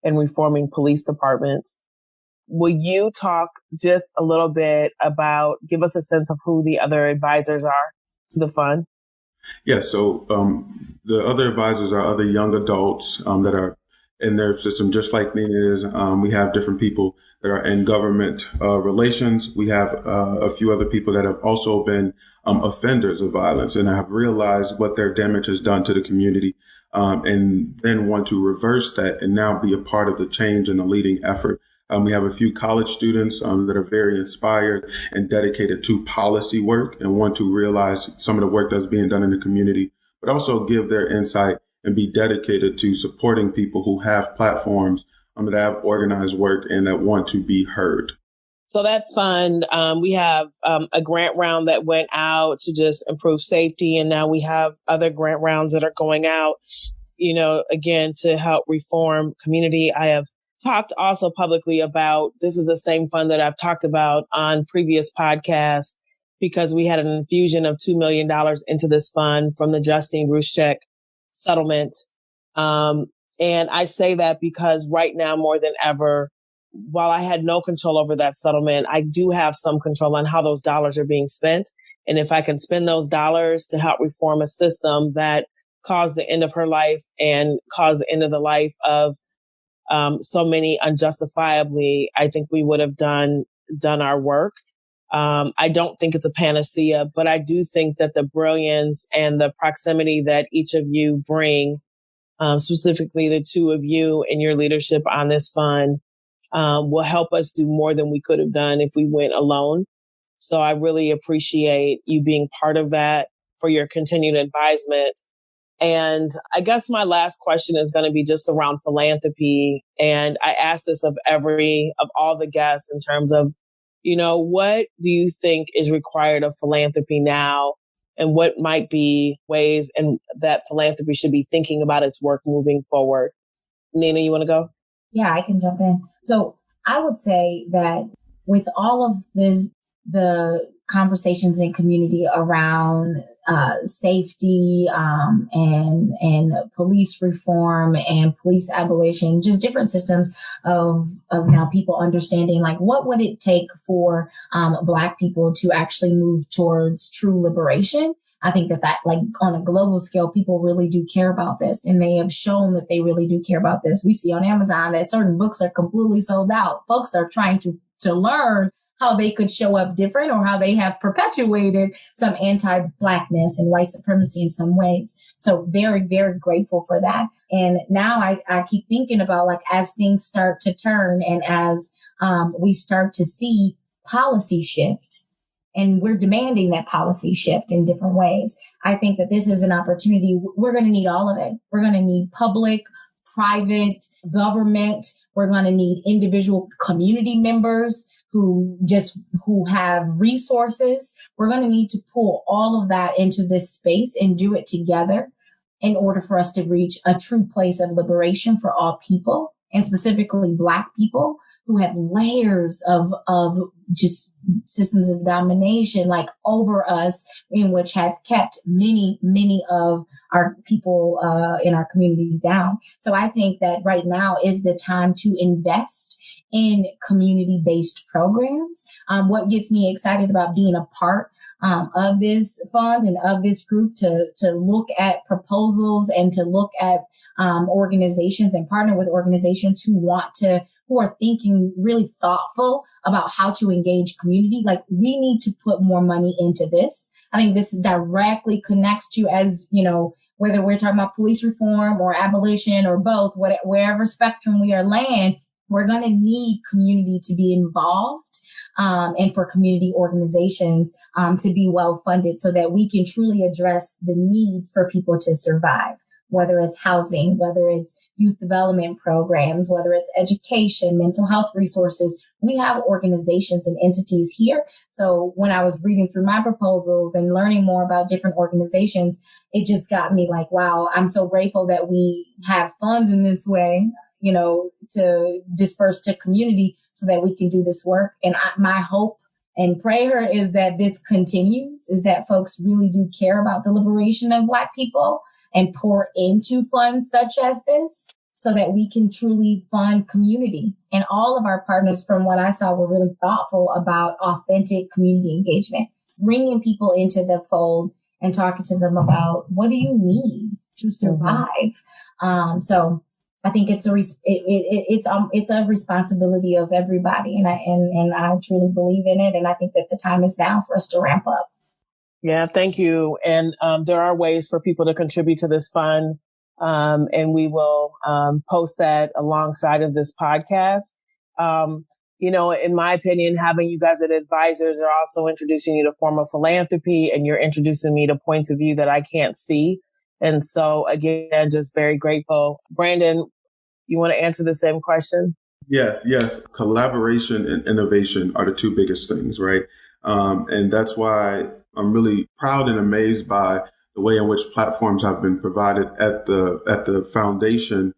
and reforming police departments. Will you talk just a little bit about, give us a sense of who the other advisors are to the fund? Yeah, so the other advisors are other young adults that are in their system, just like Nina is. We have different people that are in government relations. We have a few other people that have also been offenders of violence and have realized what their damage has done to the community. And then want to reverse that and now be a part of the change and the leading effort. We have a few college students that are very inspired and dedicated to policy work and want to realize some of the work that's being done in the community but also give their insight and be dedicated to supporting people who have platforms that have organized work and that want to be heard. So that fund, we have a grant round that went out to just improve safety. And now we have other grant rounds that are going out, again, to help reform community. I have talked also publicly about, this is the same fund that I've talked about on previous podcasts, because we had an infusion of $2 million into this fund from the Justine Ruszczyk settlement. And I say that because right now, more than ever, while I had no control over that settlement, I do have some control on how those dollars are being spent. And if I can spend those dollars to help reform a system that caused the end of her life and caused the end of the life of so many unjustifiably, I think we would have done our work. I don't think it's a panacea, but I do think that the brilliance and the proximity that each of you bring, specifically the two of you and your leadership on this fund, will help us do more than we could have done if we went alone. So I really appreciate you being part of that, for your continued advisement. And I guess my last question is going to be just around philanthropy. And I ask this of all the guests in terms of, what do you think is required of philanthropy now? And what might be ways and that philanthropy should be thinking about its work moving forward? Nina, you want to go? Yeah, I can jump in. So I would say that with all of the conversations in community around safety and police reform and police abolition, just different systems of now people understanding, like, what would it take for Black people to actually move towards true liberation. I think that like on a global scale, people really do care about this, and they have shown that they really do care about this. We see on Amazon that certain books are completely sold out. Folks are trying to learn how they could show up different, or how they have perpetuated some anti-Blackness and white supremacy in some ways. So very, very grateful for that. And now I keep thinking about, like, as things start to turn and as we start to see policy shift, and we're demanding that policy shift in different ways, I think that this is an opportunity. We're going to need all of it. We're going to need public, private, government. We're going to need individual community members who have resources. We're going to need to pull all of that into this space and do it together in order for us to reach a true place of liberation for all people, and specifically Black people who have layers of just systems of domination, like, over us, in which have kept many, many of our people in our communities down. So I think that right now is the time to invest in community-based programs. What gets me excited about being a part of this fund and of this group to look at proposals and to look at organizations and partner with organizations who are thinking really thoughtful about how to engage community. Like, we need to put more money into this. I think this directly connects to, as you know, whether we're talking about police reform or abolition or both, wherever spectrum we are laying, we're going to need community to be involved, and for community organizations to be well funded, so that we can truly address the needs for people to survive, whether it's housing, whether it's youth development programs, whether it's education, mental health resources. We have organizations and entities here. So when I was reading through my proposals and learning more about different organizations, it just got me like, wow, I'm so grateful that we have funds in this way, to disperse to community so that we can do this work. And my hope and prayer is that this continues, is that folks really do care about the liberation of Black people and pour into funds such as this, so that we can truly fund community. And all of our partners, from what I saw, were really thoughtful about authentic community engagement, bringing people into the fold and talking to them about, what do you need to survive? So I think it's a responsibility of everybody, and I truly believe in it, and I think that the time is now for us to ramp up. Yeah, thank you. And there are ways for people to contribute to this fund, and we will post that alongside of this podcast. In my opinion, having you guys as advisors are also introducing you to a form of philanthropy, and you're introducing me to points of view that I can't see. And so again, just very grateful. Brandon, you want to answer the same question? Yes. Collaboration and innovation are the two biggest things, right? And that's why I'm really proud and amazed by the way in which platforms have been provided at the foundation,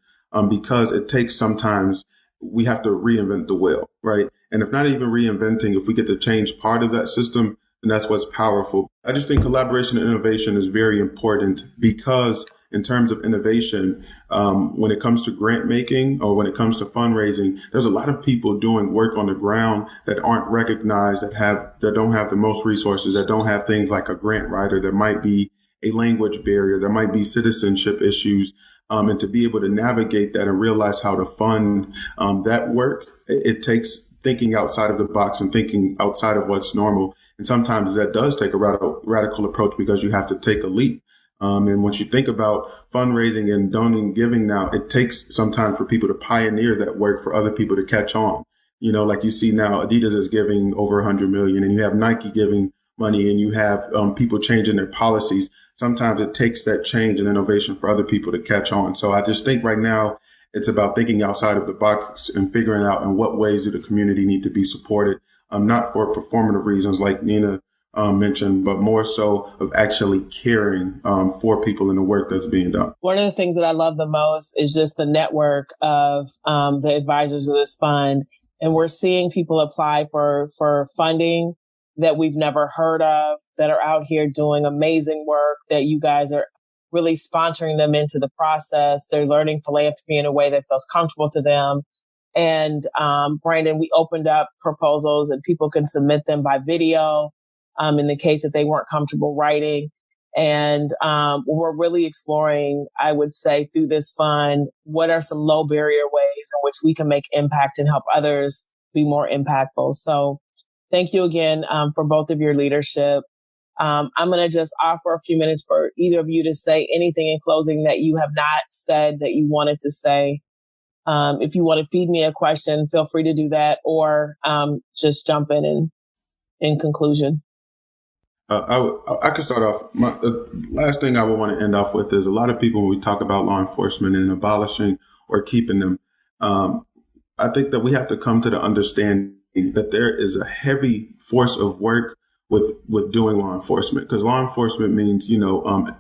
because it takes sometimes we have to reinvent the wheel, right? And if not even reinventing, if we get to change part of that system, then that's what's powerful. I just think collaboration and innovation is very important because in terms of innovation, when it comes to grant making or when it comes to fundraising, there's a lot of people doing work on the ground that aren't recognized, that don't have the most resources, that don't have things like a grant writer. There might be a language barrier. There might be citizenship issues. And to be able to navigate that and realize how to fund that work, it takes thinking outside of the box and thinking outside of what's normal. And sometimes that does take a radical approach because you have to take a leap. And once you think about fundraising and donating, giving now, it takes some time for people to pioneer that work for other people to catch on. You know, like you see now, Adidas is giving over 100 million and you have Nike giving money and you have people changing their policies. Sometimes it takes that change and innovation for other people to catch on. So I just think right now it's about thinking outside of the box and figuring out in what ways do the community need to be supported, not for performative reasons like Nina mentioned, but more so of actually caring for people in the work that's being done. One of the things that I love the most is just the network of the advisors of this fund. And we're seeing people apply for funding that we've never heard of, that are out here doing amazing work, that you guys are really sponsoring them into the process. They're learning philanthropy in a way that feels comfortable to them. And Brandon, we opened up proposals and people can submit them by video in the case that they weren't comfortable writing. And we're really exploring, I would say, through this fund, what are some low barrier ways in which we can make impact and help others be more impactful. So thank you again for both of your leadership. I'm going to just offer a few minutes for either of you to say anything in closing that you have not said that you wanted to say. If you want to feed me a question, feel free to do that, or just jump in conclusion. I could start off. The last thing I would want to end off with is a lot of people, when we talk about law enforcement and abolishing or keeping them, I think that we have to come to the understanding that there is a heavy force of work with doing law enforcement, because law enforcement means,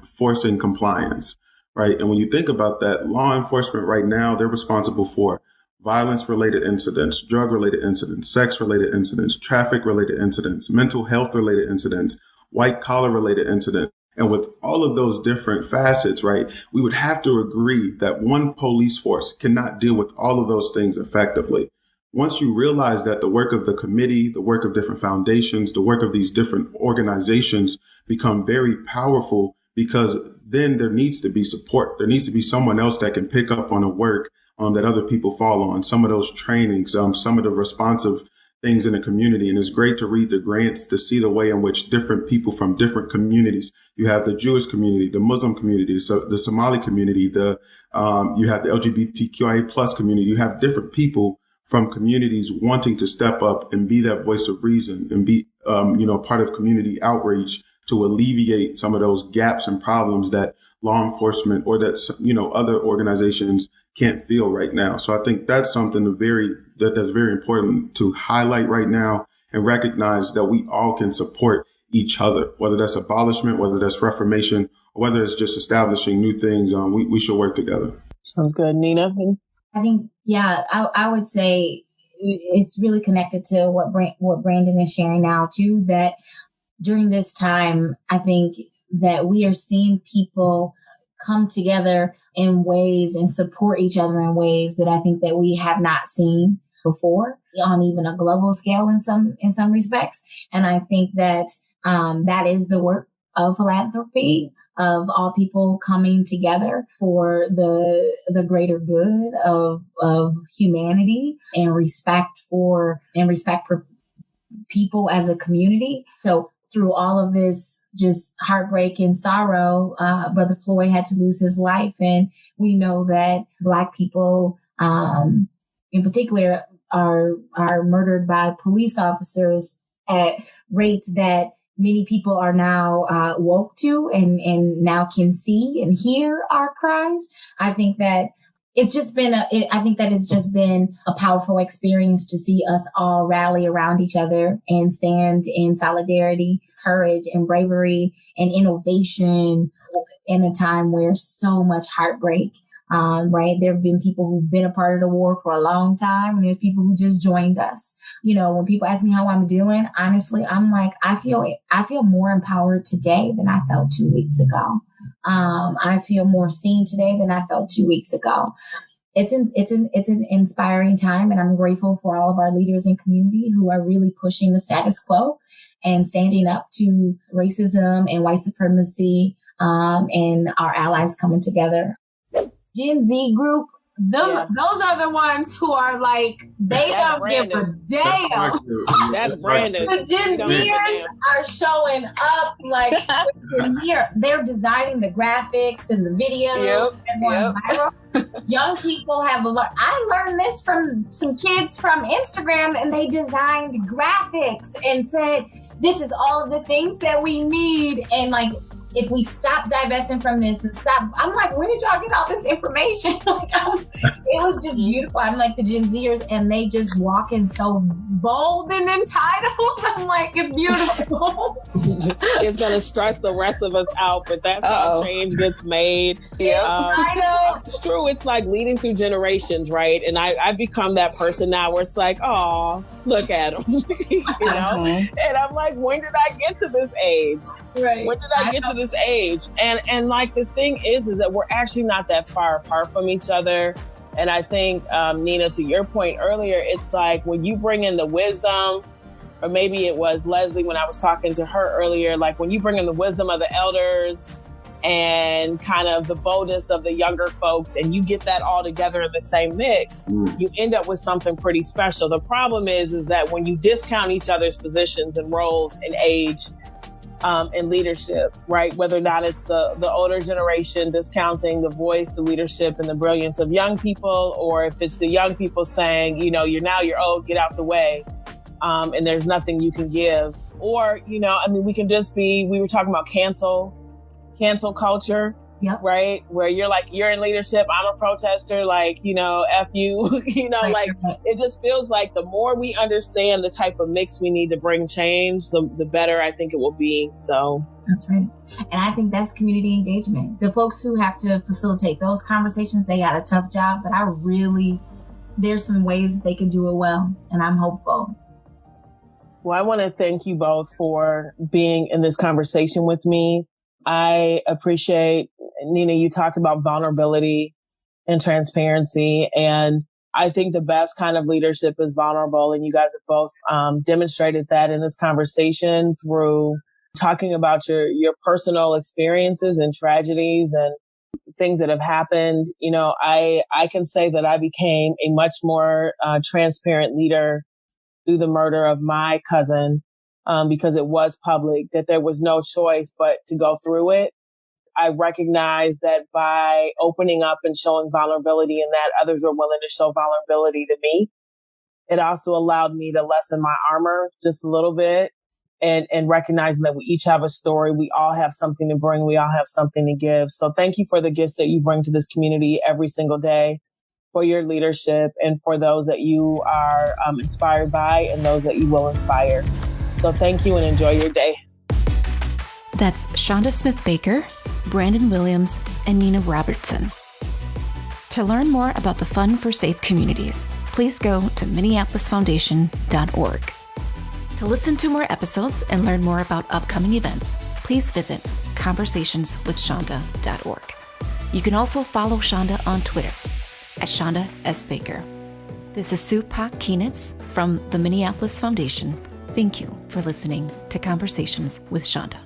forcing compliance, right? And when you think about that, law enforcement right now, they're responsible for violence-related incidents, drug-related incidents, sex-related incidents, traffic-related incidents, mental health-related incidents, white-collar-related incidents. And with all of those different facets, right, we would have to agree that one police force cannot deal with all of those things effectively. Once you realize that the work of the committee, the work of different foundations, the work of these different organizations become very powerful, because then there needs to be support. There needs to be someone else that can pick up on the work that other people fall on, some of those trainings, some of the responsive things in the community. And it's great to read the grants to see the way in which different people from different communities, you have the Jewish community, the Muslim community, so the Somali community, you have the LGBTQIA plus community, you have different people from communities wanting to step up and be that voice of reason and be, part of community outreach to alleviate some of those gaps and problems that law enforcement or that, other organizations can't feel right now. So I think that's something that's very important to highlight right now and recognize that we all can support each other, whether that's abolishment, whether that's reformation, or whether it's just establishing new things. We should work together. Sounds good. Nina? I think, I would say it's really connected to what Brandon is sharing now too, that during this time, I think that we are seeing people come together in ways and support each other in ways that I think that we have not seen before on even a global scale in some respects. And I think that that is the work of philanthropy, of all people coming together for the greater good of humanity and respect for people as a community. So through all of this just heartbreak and sorrow, Brother Floyd had to lose his life. And we know that Black people, in particular, are murdered by police officers at rates that many people are now woke to and now can see and hear our cries. I think that it's just been a powerful experience to see us all rally around each other and stand in solidarity, courage, and bravery and innovation in a time where so much heartbreak. Right. There have been people who've been a part of the war for a long time, and there's people who just joined us. You know, when people ask me how I'm doing, honestly, I'm like, I feel more empowered today than I felt 2 weeks ago. I feel more seen today than I felt 2 weeks ago. It's an inspiring time, and I'm grateful for all of our leaders in community who are really pushing the status quo and standing up to racism and white supremacy, and our allies coming together. Gen Z group, those are the ones who are like, they don't give a damn. That's Brandon. The Gen Zers are showing up like here. They're designing the graphics and the videos and going viral. Young people have I learned this from some kids from Instagram, and they designed graphics and said, this is all of the things that we need. And like, if we stop divesting from this and stop, I'm like, where did y'all get all this information? It was just beautiful. I'm like the Gen Zers, and they just walking so bold and entitled. I'm like, it's beautiful. It's going to stress the rest of us out, but that's how change gets made. Yeah, I know. It's true. It's like leading through generations, right? And I've become that person now where it's like, oh, look at them, you know? And I'm like, when did I get to this age? Right. When did I get to this age? And like, the thing is that we're actually not that far apart from each other. And I think, Nina, to your point earlier, it's like when you bring in the wisdom, or maybe it was Leslie when I was talking to her earlier, like when you bring in the wisdom of the elders and kind of the boldness of the younger folks, and you get that all together in the same mix, you end up with something pretty special. The problem is that when you discount each other's positions and roles and age, and leadership, right? Whether or not it's the older generation discounting the voice, the leadership, and the brilliance of young people, or if it's the young people saying, you know, you're old, get out the way, and there's nothing you can give. Or, you know, I mean, we were talking about cancel culture, right? Where you're like, you're in leadership, I'm a protester, like, you know, F you, you know, like, it just feels like the more we understand the type of mix we need to bring change, the better I think it will be. So that's right. And I think that's community engagement. The folks who have to facilitate those conversations, they got a tough job, but there's some ways that they can do it well. And I'm hopeful. Well, I want to thank you both for being in this conversation with me. I appreciate, Nina, you talked about vulnerability and transparency. And I think the best kind of leadership is vulnerable. And you guys have both demonstrated that in this conversation through talking about your personal experiences and tragedies and things that have happened. You know, I can say that I became a much more transparent leader through the murder of my cousin. Because it was public, that there was no choice but to go through it. I recognize that by opening up and showing vulnerability in that, others were willing to show vulnerability to me. It also allowed me to lessen my armor just a little bit and recognizing that we each have a story. We all have something to bring. We all have something to give. So thank you for the gifts that you bring to this community every single day, for your leadership, and for those that you are inspired by and those that you will inspire. So thank you and enjoy your day. That's Chanda Smith-Baker, Brandon Williams, and Nina Robertson. To learn more about the Fund for Safe Communities, please go to minneapolisfoundation.org. To listen to more episodes and learn more about upcoming events, please visit conversationswithchanda.org. You can also follow Chanda on Twitter at Chanda S. Baker. This is Sue Pak Kienitz from the Minneapolis Foundation. Thank you for listening to Conversations with Chanda.